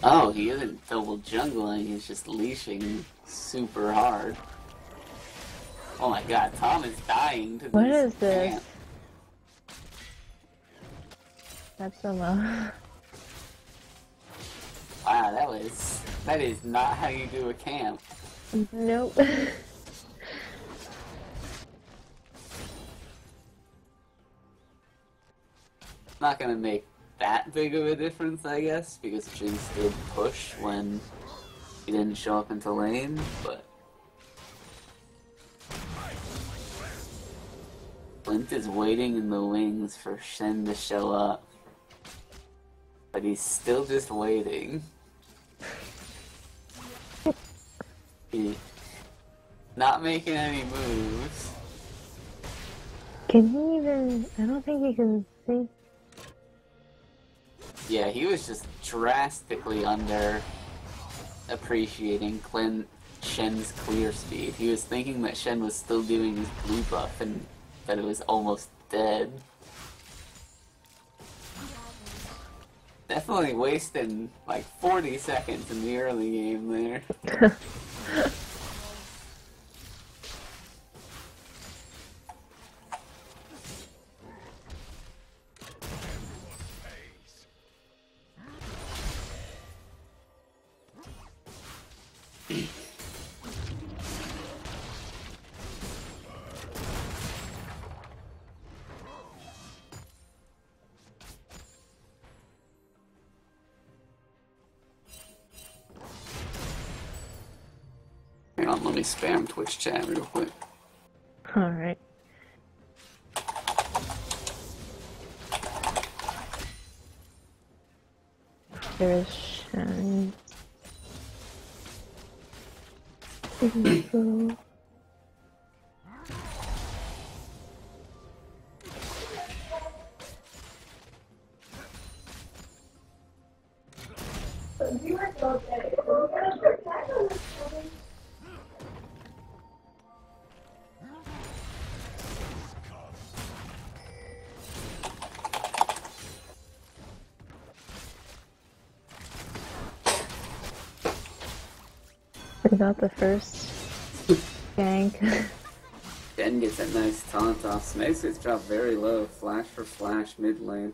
Oh, he isn't double jungling, he's just leashing super hard. Oh my god, Tom is dying to this. What is this? Camp. That's so low. Wow, that is not how you do a camp. Nope. Not gonna make that big of a difference, I guess, because Jinx did push when he didn't show up into lane, but Flint is waiting in the wings for Shen to show up. But he's still just waiting. He's not making any moves. Can he even... I don't think he can see. Yeah, he was just drastically under appreciating Shen's clear speed. He was thinking that Shen was still doing his blue buff and that it was almost dead. Definitely wasting like 40 seconds in the early game there. Hang on, let me spam Twitch chat real quick. Alright. There's Shen. We got the first gank. Shen gets a nice taunt off. Smegs gets dropped very low. Flash for flash mid lane.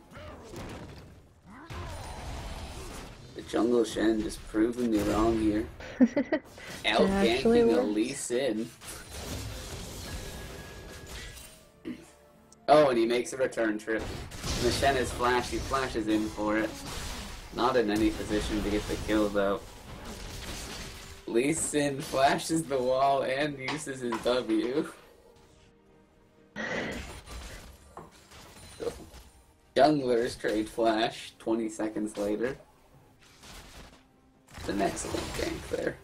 The jungle Shen just proving me wrong here. Out ganking a Lee Sin. Oh, and he makes a return trip. And the Shen is flash, he flashes in for it. Not in any position to get the kill though. Lee Sin flashes the wall and uses his W. So, junglers trade flash 20 seconds later. It's an excellent gank there.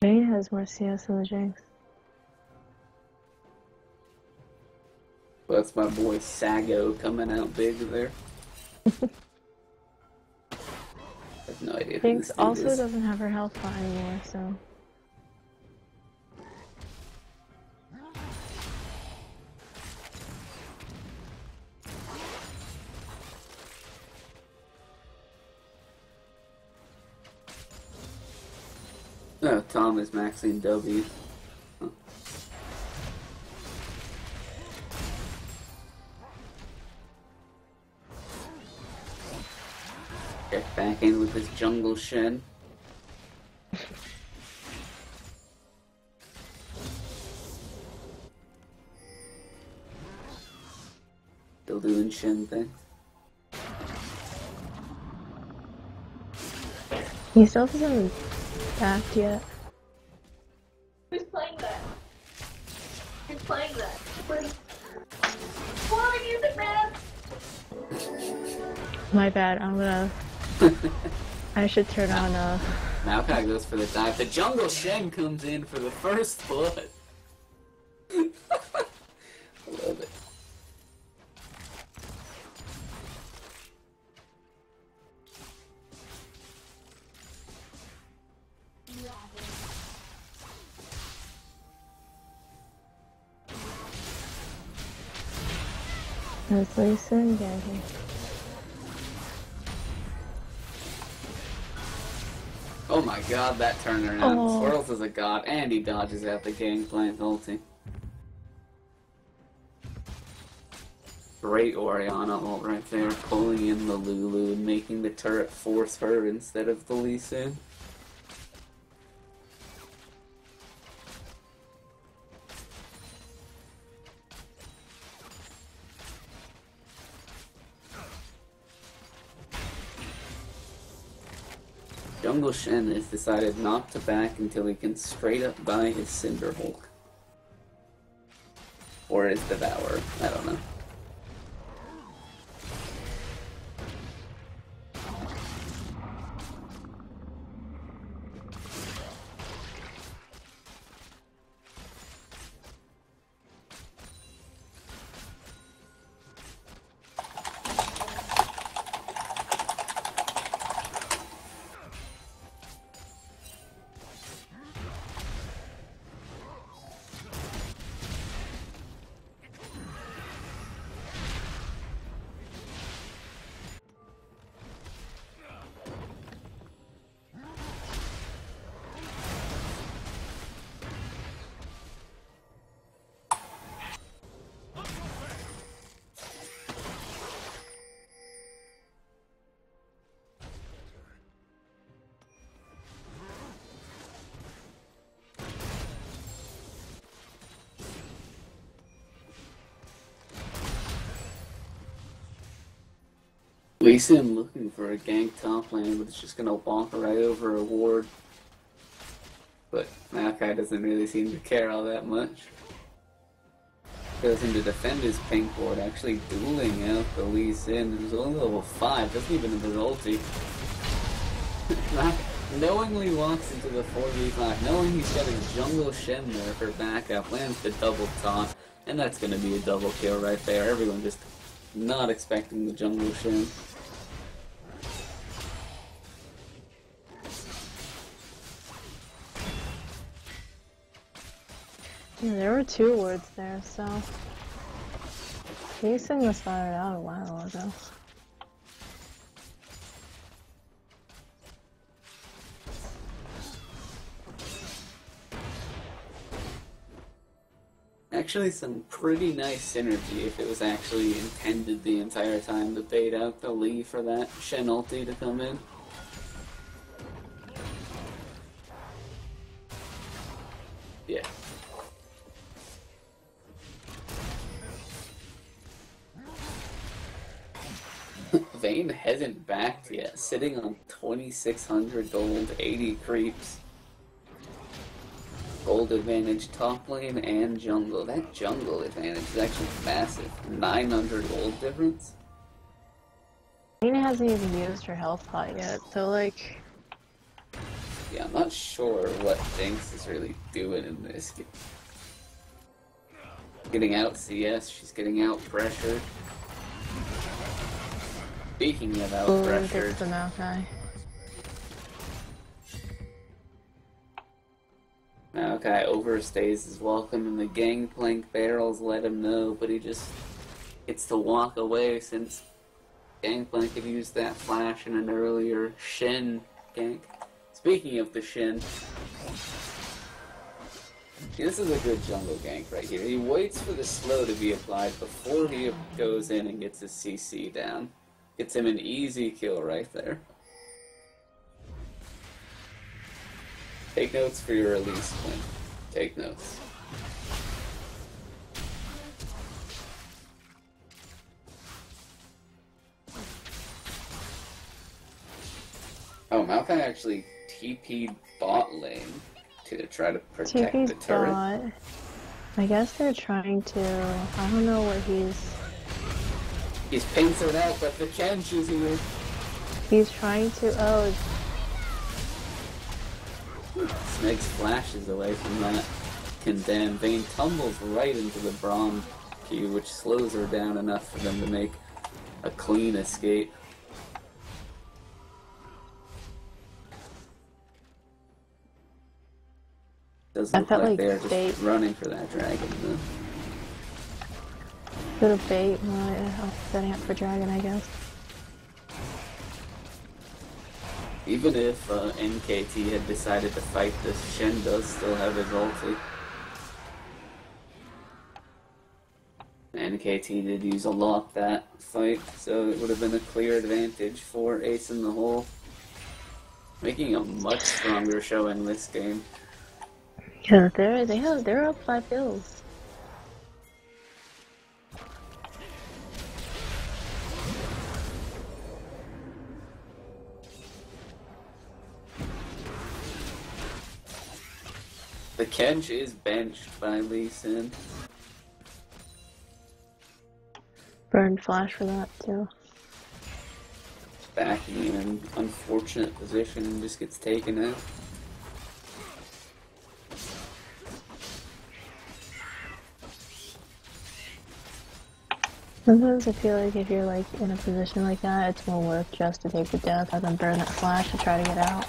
Jane has more CS than the Jinx. Well, that's my boy Sago coming out big there. I have no idea. Jinx also doesn't have her health bar anymore, so. Oh, Tom is maxing W. Huh. Get back in with this jungle Shen. Still doing Shen thing. He still hasn't backed yet. Who's playing that? Who's playing that? Why music, man? My bad, I'm gonna... I should turn on, Maokai goes for the dive. The jungle Shen comes in for the first blood. I love it. Let's listen, get here. Oh my god, that turnaround. Oh. Swirls is a god, and he dodges out the gangplank ulti. Great Orianna ult right there, pulling in the Lulu and making the turret force her instead of the Lee Sin. Jungle Shen has decided not to back until he can straight up buy his Cinder Hulk. Or his Devourer, I don't know. Lee Sin looking for a gank top lane, but it's just gonna walk right over a ward. But Maokai doesn't really seem to care all that much. Goes in to defend his pink ward, actually dueling out the Lee Sin, who's only level 5, doesn't even have his ulti. Knowingly walks into the 4v5, knowing he's got a jungle Shen there for backup, lands the double taunt, and that's gonna be a double kill right there. Everyone just not expecting the jungle Shen. Yeah, there were 2 words there, so... Houston was fired out a while ago. Actually, some pretty nice synergy if it was actually intended the entire time to bait out the Lee for that Shen ulti to come in. Yeah. Vayne hasn't backed yet, sitting on 2,600 gold, 80 creeps. Gold advantage top lane and jungle. That jungle advantage is actually massive. 900 gold difference. Nina hasn't even used her health pot yet, so like... Yeah, I'm not sure what Jinx is really doing in this. Getting out CS, she's getting out pressured. Speaking of out pressured, the Maokai. Maokai overstays his welcome and the gangplank barrels let him know, but he just gets to walk away since Gangplank had used that flash in an earlier Shen gank. Speaking of the Shen, This is a good jungle gank right here. He waits for the slow to be applied before he goes in and gets his CC down. Gets him an easy kill right there. Take notes for your release, Quinn. Take notes. Oh, Maokai actually TP'd bot lane to try to protect TP's the turret. bot. I guess they're trying to. I don't know what He's pincered out, but the Kench is here. he's trying to. Oh, Snakes flashes away from that. Condemn. Vayne tumbles right into the Braum Q, which slows her down enough for them to make a clean escape. Does I look felt like like they're just bait. running for that dragon, though. bit of bait. Well, setting up for dragon, I guess. Even if NKT had decided to fight this, Shen does still have his ulti. NKT did use a lot that fight, so it would have been a clear advantage for Ace in the hole. Making a much stronger showing this game. Yeah, they're up 5 kills. The Kench is benched by Lee Sin. Burned flash for that too. Backing in an unfortunate position and just gets taken out. Sometimes I feel like if you're like in a position like that, it's more worth just to take the death and then burn that flash to try to get out.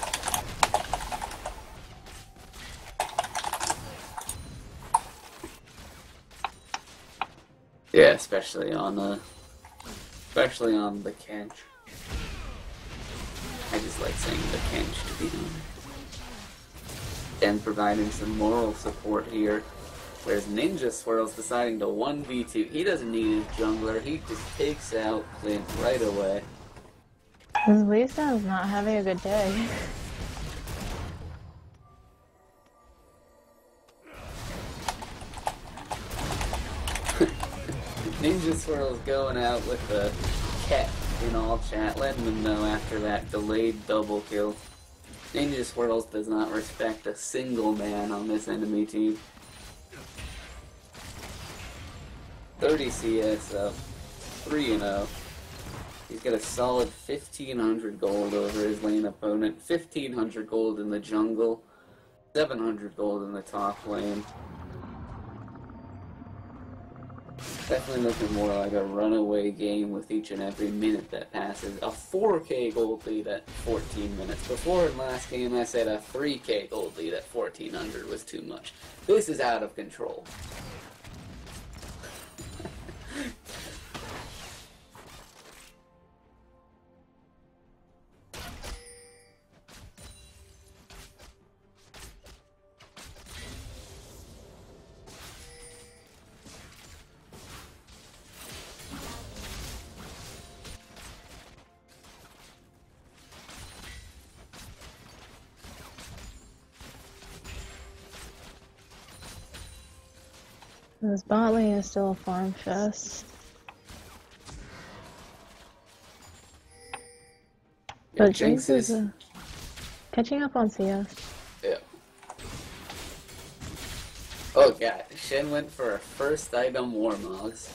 Yeah, especially on the Kench. I just like saying the Kench, to be honest. And providing some moral support here. Whereas Ninja Swirl's deciding to 1v2. He doesn't need his jungler, he just takes out Clint right away. Lisa's not having a good day. Ninja Swirl's going out with the cat in all chat, letting them know after that delayed double kill. Ninja Swirls does not respect a single man on this enemy team. 30 CS up, 3-0. He's got a solid 1,500 gold over his lane opponent, 1,500 gold in the jungle, 700 gold in the top lane. Definitely looking more like a runaway game with each and every minute that passes. A 4k gold lead at 14 minutes. Before in last game I said a 3k gold lead at 1400 was too much. This is out of control. This bot lane is still a farm fest. But Jinx is catching up on CS. Yeah. Oh god, Shen went for her first item Warmogs.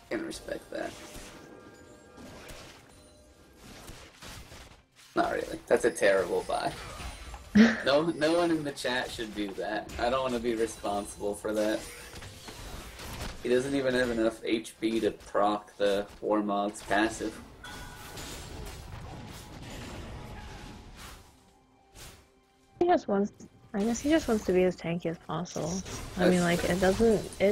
Can respect that. Not really. That's a terrible buy. No one in the chat should do that. I don't want to be responsible for that. He doesn't even have enough HP to proc the Warmog's passive. He just wants. I guess he just wants to be as tanky as possible. I mean, like it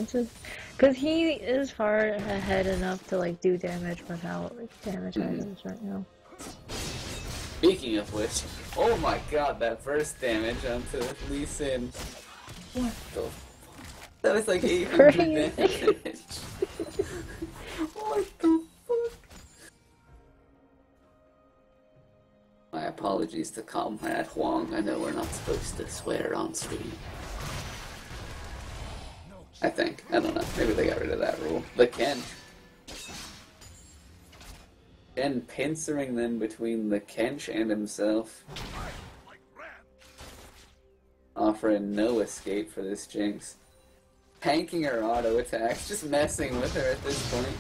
just because he is far ahead enough to like do damage without like damage items right now. Speaking of which, oh my god, that burst damage onto Lee Sin. What the fuck? That was like 800 damage. What the fuck? My apologies to Comrade Huang. I know we're not supposed to swear on stream. I think. I don't know. Maybe they got rid of that rule. But Ken pincering them between the Kench and himself. Offering no escape for this Jinx. Tanking her auto attacks, just messing with her at this point.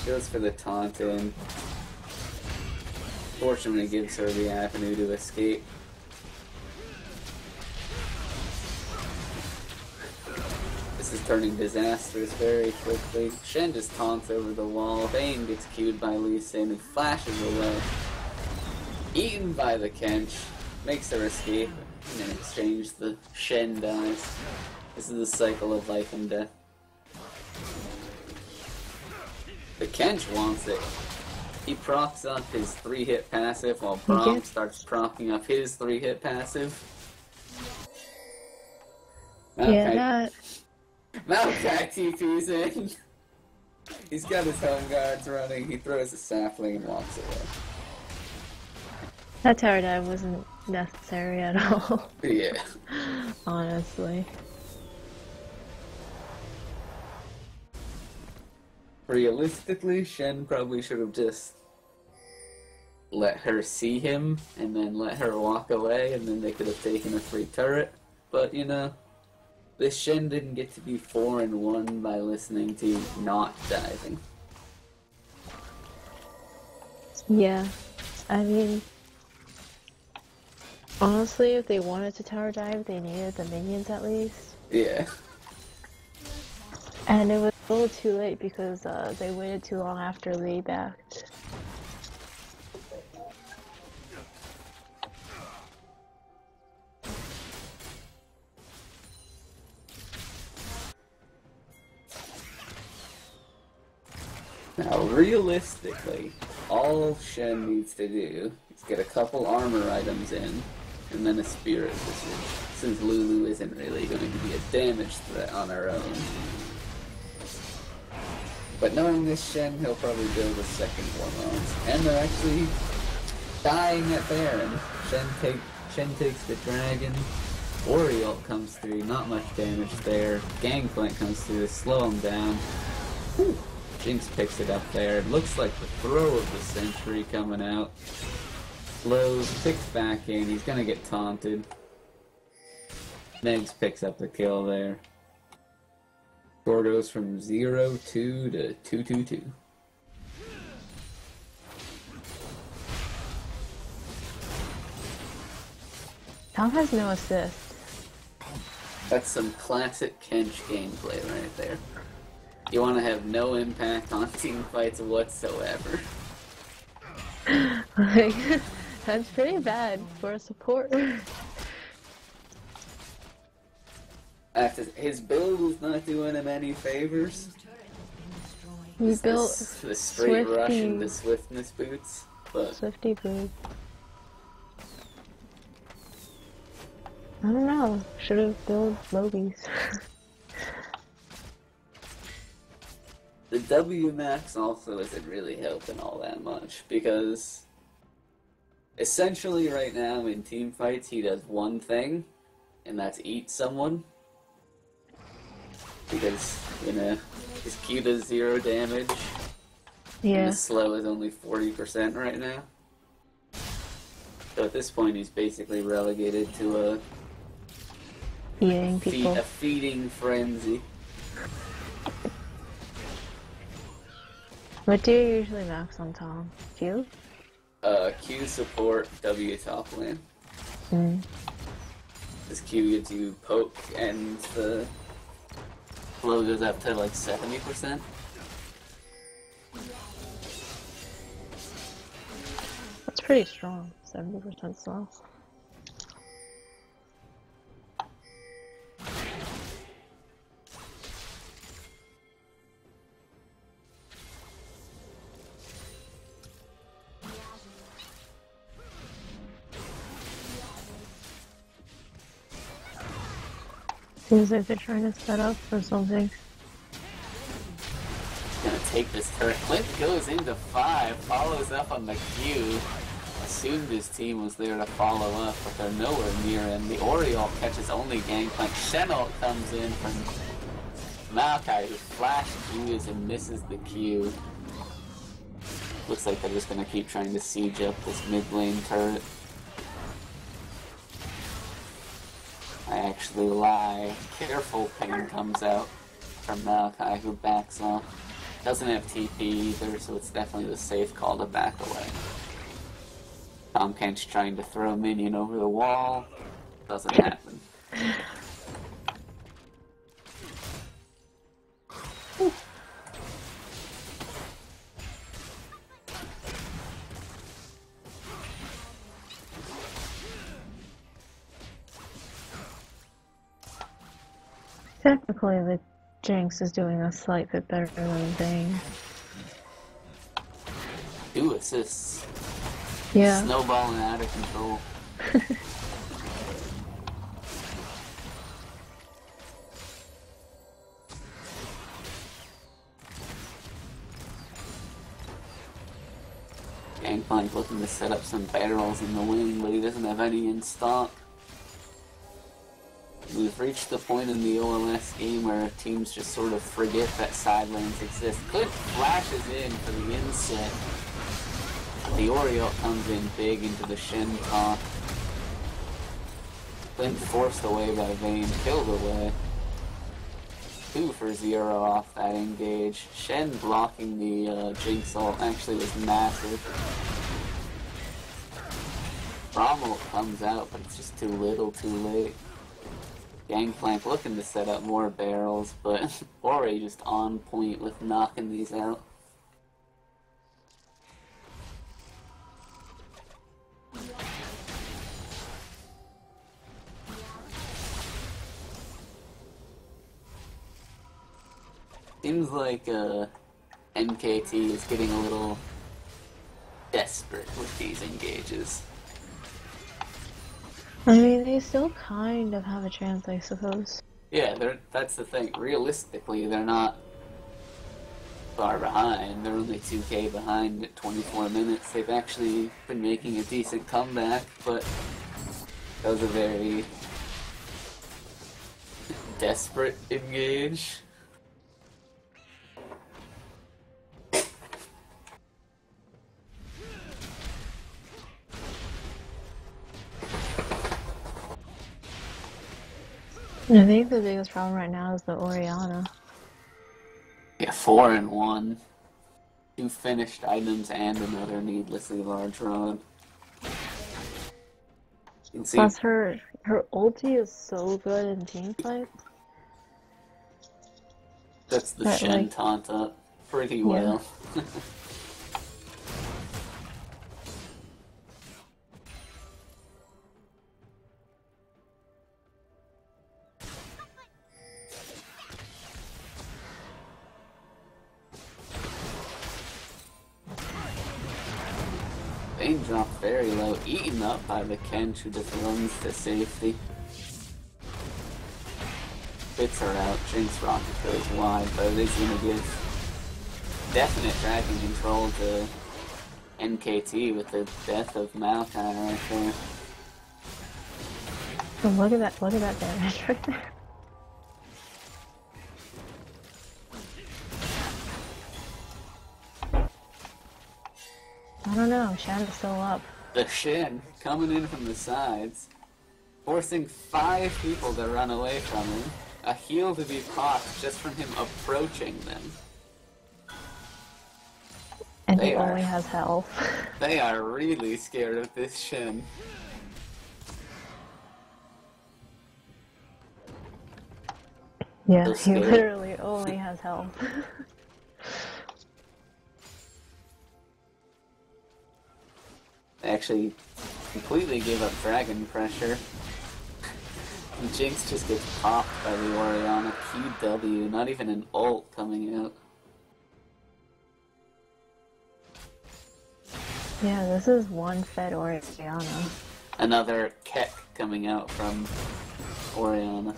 Goes for the taunt in. Fortunately gives her the avenue to escape. This is turning disastrous very quickly. Shen just taunts over the wall. Vayne gets cued by Lee Sin, who flashes away. Eaten by the Kench. Makes her escape. And in exchange, the Shen dies. This is the cycle of life and death. The Kench wants it. He procs up his 3-hit passive while Braum starts proccing up his 3-hit passive. Yeah, Malachi TP's in. He's got his home guards running. He throws a sapling and walks away. that tower dive wasn't necessary at all. Yeah. Honestly. Realistically, Shen probably should have just let her see him and then let her walk away, and then they could have taken a free turret. But, you know, this Shen didn't get to be 4-1 by listening to not diving. Yeah. I mean, honestly, if they wanted to tower dive, they needed the minions at least. Yeah. And it was a little too late because they waited too long after Lee backed. Now, realistically, all Shen needs to do is get a couple armor items in, and then a spirit usage, since Lulu isn't really going to be a damage threat on her own. But knowing this Shen, he'll probably build a second Warmones. And they're actually dying at Baron. Shen takes the dragon. Oriole comes through, not much damage there. Gangplank comes through to slow him down. Whew. Jinx picks it up there. It looks like the throw of the century coming out. Slows, picks back in. He's gonna get taunted. Megs picks up the kill there. Score goes from 0-2 to 2-2-2. Tom has no assist. That's some classic Kench gameplay right there. You want to have no impact on team fights whatsoever. Like, that's pretty bad for a support. After his build was not doing him any favors. He built the straight rush Swifty. into swiftness boots, but Swifty food. I don't know. Should have built Lobies. the W max also isn't really helping all that much because essentially right now in team fights he does one thing, and that's eat someone. Because, you know, his Q does 0 damage. And Yeah. his slow is only 40% right now. So at this point he's basically relegated to Eating people. a feeding frenzy. What do you usually max on Tom? Q? Q support, W top lane. Mm. This Q gives you poke and the flow goes up to like 70%. That's pretty strong. 70% slow. Seems like they're trying to set up for something. Gonna take this turret. Clint goes into 5, follows up on the Q. Assumed his team was there to follow up, but they're nowhere near him. The Oriole catches only Gangplank. Shen'll comes in from Maokai, who flash Qs and misses the Q. Looks like they're just gonna keep trying to siege up this mid lane turret. I actually lie. Careful ping comes out from Maokai, who backs off. Doesn't have TP either, so it's definitely the safe call to back away. Tomkent's trying to throw a minion over the wall. Doesn't happen. Technically, the Jinx is doing a slight bit better than Vayne. 2 assists. Yeah. Snowballing out of control. Gangplank looking to set up some barrels in the wing, but he doesn't have any in stock. We've reached the point in the OLS game where teams just sort of forget that side lanes exist. Clint flashes in for the inset. The Oriole comes in big into the Shen top. Clint forced away by Vayne, killed away. 2 for 0 off that engage. Shen blocking the Jinx ult actually was massive. Rommel comes out, but it's just too little, too late. Gangplank looking to set up more barrels, but Ori just on point with knocking these out. Seems like NKT is getting a little desperate with these engages. I mean, they still kind of have a chance, I suppose. Yeah, that's the thing. Realistically, they're not far behind. They're only 2k behind at 24 minutes. They've actually been making a decent comeback, but that was a very desperate engage. I think the biggest problem right now is the Oriana. Yeah, 4 and 1. 2 finished items and another needlessly large rod. You can see Plus, her ulti is so good in team fights. that's the that, Shen like- taunt up pretty Yeah. well. Vayne dropped very low, eaten up by the Kench, who just runs to safety. Bits her out, Jinx Rocket goes wide, but it is going to give definite tracking control to NKT with the death of Maokai right there. Oh, look at that damage right there. I don't know, Shadow's still up. The Shen coming in from the sides, forcing 5 people to run away from him. A heal to be popped just from him approaching them. And They he are. only has health. They are really scared of this Shen. Yeah, So he scared. literally only has health. They actually completely give up dragon pressure. And Jinx just gets popped by the Oriana. QW, not even an ult coming out. Yeah, this is one fed Oriana. Another Keck coming out from Oriana.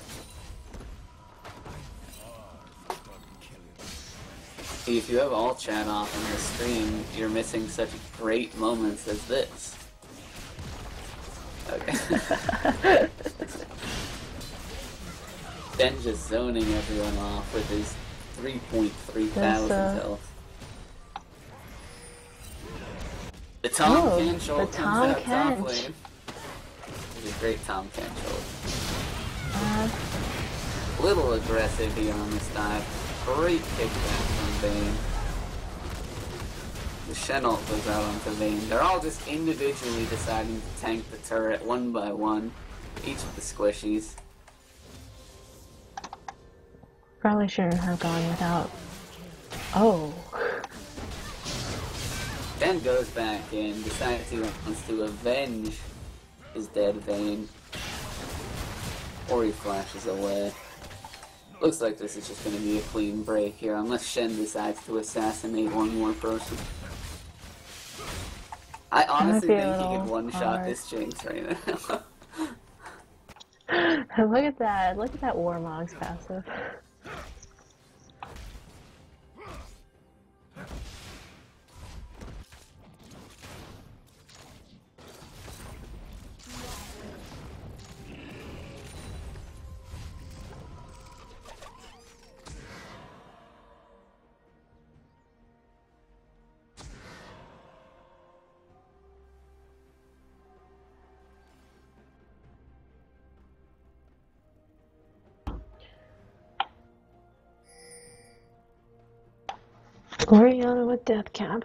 See, if you have all chat off in the stream, you're missing such great moments as this. Okay. Ben just zoning everyone off with his 3.3 thousand health. The Tom Kench ult comes out top lane. This is a great Tom Kench ult. Little aggressive here on this dive. Great kickback from Vayne. The Shen ult goes out onto Vayne. They're all just individually deciding to tank the turret one by one. Each of the squishies. Probably shouldn't have gone without. Oh. Then goes back in, decides he wants to avenge his dead Vayne. Or he flashes away. Looks like this is just going to be a clean break here, unless Shen decides to assassinate one more person. I honestly think he can one-shot this Jinx right now. Look at that Warmog's passive. Oriana with death cap.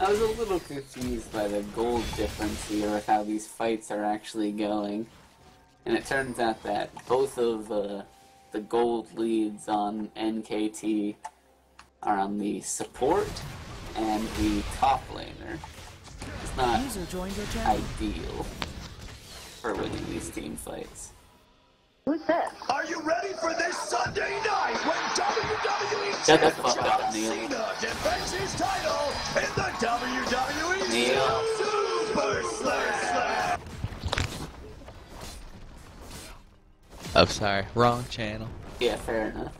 I was a little confused by the gold difference here of how these fights are actually going. And it turns out that both of the gold leads on NKT are on the support and the top laner. It's not ideal for winning these team fights. Who's that? Are you ready for this Sunday night when WWE Shut the fuck up, Neil. Cena defends his title in the WWE Neil. Super Slam? Oh, sorry. Wrong channel. Yeah, fair enough.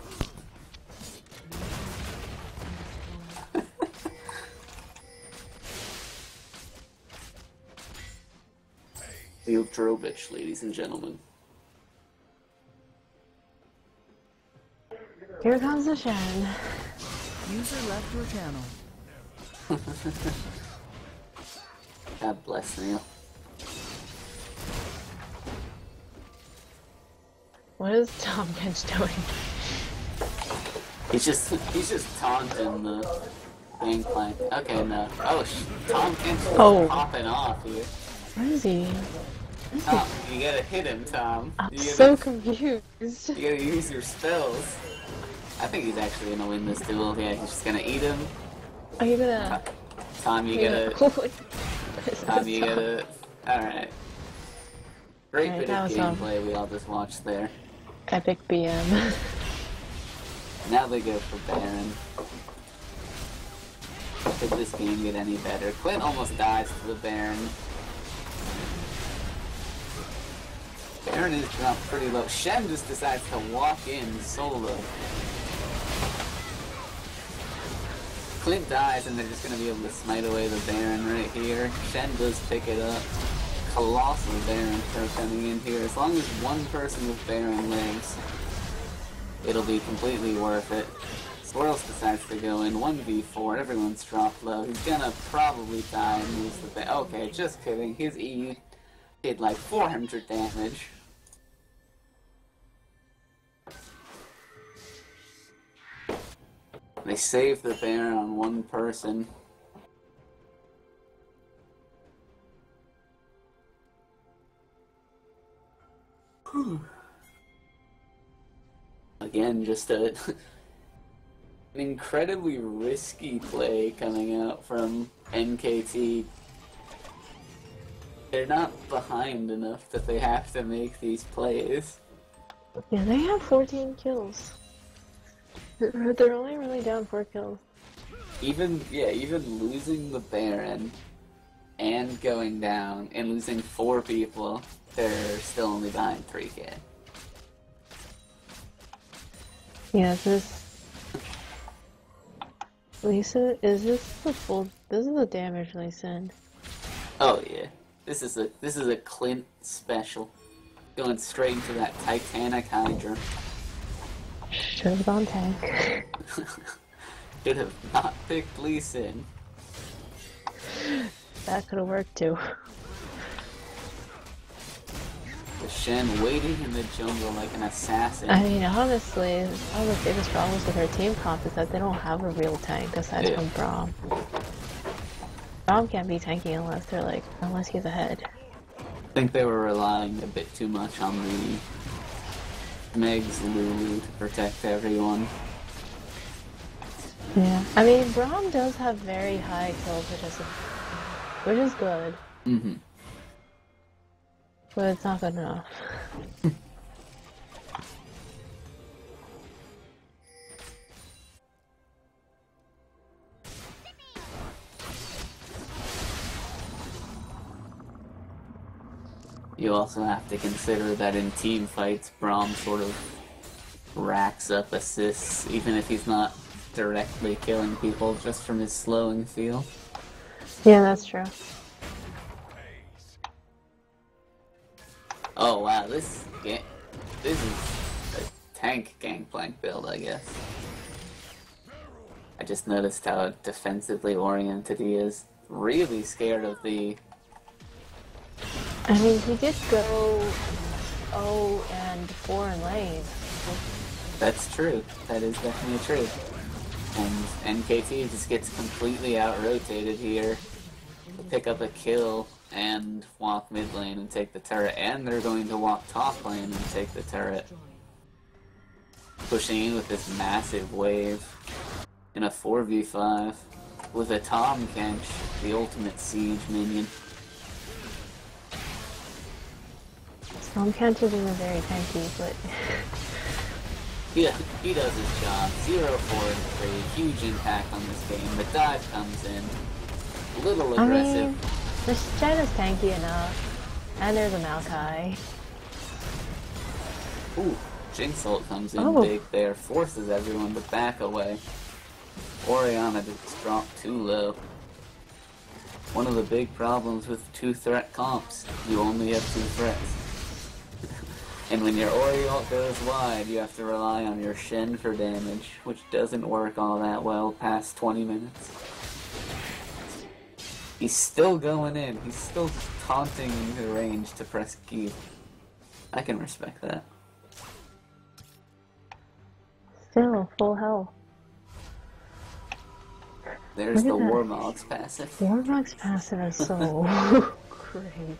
Neil Drobich, ladies and gentlemen. Here comes the Shen. User left your channel. God bless Neil. What is Tom Kench doing? He's just taunting the gangplank. Okay, no. Oh, Tom Kench is popping off here. Where is he? Tom, you gotta hit him, Tom. I'm so confused. You gotta use your spells. I think he's actually gonna win this duel. Yeah, he's just gonna eat him. Are you gonna... Tom, you gotta... Tom, you gotta... Alright. Great bit of gameplay we all just watched there. Epic BM. Now they go for Baron. Could this game get any better? Clint almost dies to the Baron. Baron is dropped pretty low. Shen just decides to walk in solo. Clint dies and they're just going to be able to smite away the Baron right here. Shen does pick it up. Colossal Baron throw coming in here. As long as one person with Baron lives, it'll be completely worth it. Swirls decides to go in 1v4. Everyone's dropped low. He's gonna probably die and lose the Baron. Okay, just kidding. His E did like 400 damage. They saved the Baron on one person. Again, just an incredibly risky play coming out from NKT. They're not behind enough that they have to make these plays. Yeah, they have 14 kills. They're only really down 4 kills. Even losing the Baron and going down and losing 4 people, they're still only behind 3K. Yeah, Lisa, is this the full? This is the damage Lee send. Oh yeah, this is a Clint special, going straight into that Titanic Hydra. Should have gone tank. Should have not picked Lee Sin. That could have worked too. The Shen waiting in the jungle like an assassin. I mean, honestly, one of the biggest problems with her team comp is that they don't have a real tank aside from Braum. Braum can't be tanky unless he's ahead. I think they were relying a bit too much on the Meg's Lulu to protect everyone. Yeah, I mean, Braum does have very high kill participation, which is good. Mm-hmm. But it's not good enough. You also have to consider that in team fights, Braum sort of racks up assists, even if he's not directly killing people, just from his slowing feel. Yeah, that's true. Oh wow, this is a tank gangplank build, I guess. I just noticed how defensively oriented he is. Really scared of the... I mean, he did go 0 and 4 in lane. That's true. That is definitely true. And NKT just gets completely out-rotated here to pick up a kill and walk mid lane and take the turret, and they're going to walk top lane and take the turret. Pushing in with this massive wave in a 4v5 with a Tom Kench, the ultimate siege minion. Tom Kent isn't very tanky, but... Yeah, he does his job. 0-4 and 3, huge impact on this game. The dive comes in, a little aggressive. I mean, the Shen is tanky enough, and there's a Maokai. Ooh, Jinx ult comes in big there, forces everyone to back away. Orianna just dropped too low. One of the big problems with 2-threat comps, you only have 2 threats. And when your Ori ult goes wide, you have to rely on your Shen for damage, which doesn't work all that well past 20 minutes. He's still going in. He's still taunting the range to press Q. I can respect that. Still, full health. There's the Look at that. Warmog's passive. Warmog's passive is so crazy.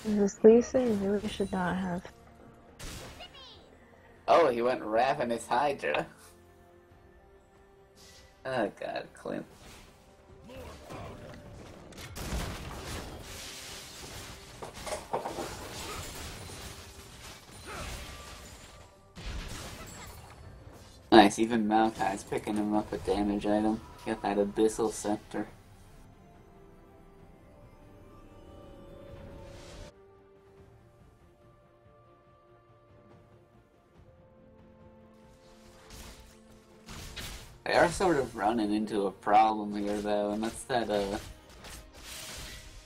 This Lisa really should not have. Oh, he went Ravenous Hydra. Oh god, Clint. Nice, even Maokai's picking him up a damage item. Get that Abyssal Scepter. They are sort of running into a problem here, though, and that's that,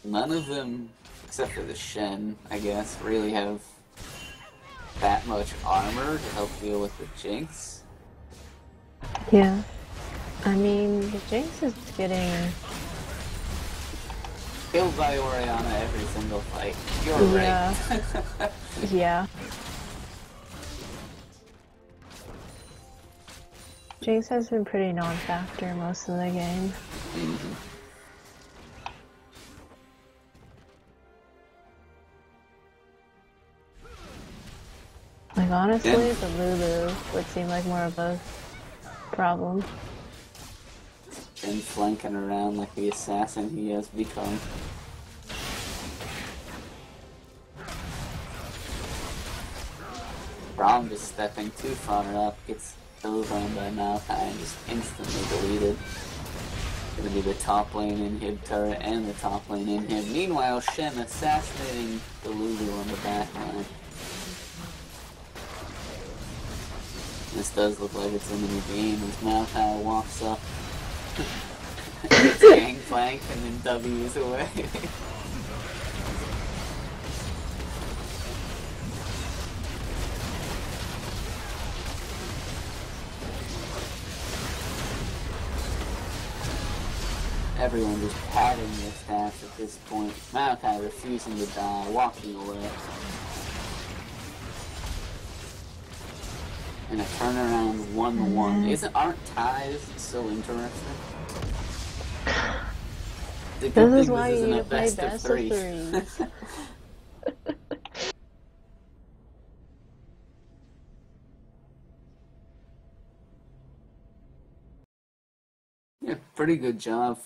none of them, except for the Shen, I guess, really have that much armor to help deal with the Jinx. Yeah. I mean, the Jinx is getting... Killed by Orianna every single fight. You're right. Yeah. Jinx has been pretty non-factor most of the game. Mm-hmm. Like, honestly, the Lulu would seem like more of a problem. And flanking around like the assassin he has become. Braum just stepping too far up, gets overrun by Malachi and just instantly deleted. Gonna be the top lane inhib turret and the top lane inhib. Meanwhile, Shen assassinating the Lulu on the back line. This does look like it's a mini game as Malachi walks up. It's gangplank and then W's away. Everyone just patting their stats at this point. Malachi refusing to die, walking away. And a turnaround 1-1. Aren't ties so interesting? The good This is thing why this you isn't need a to play best of best of three. threes. Yeah, pretty good job.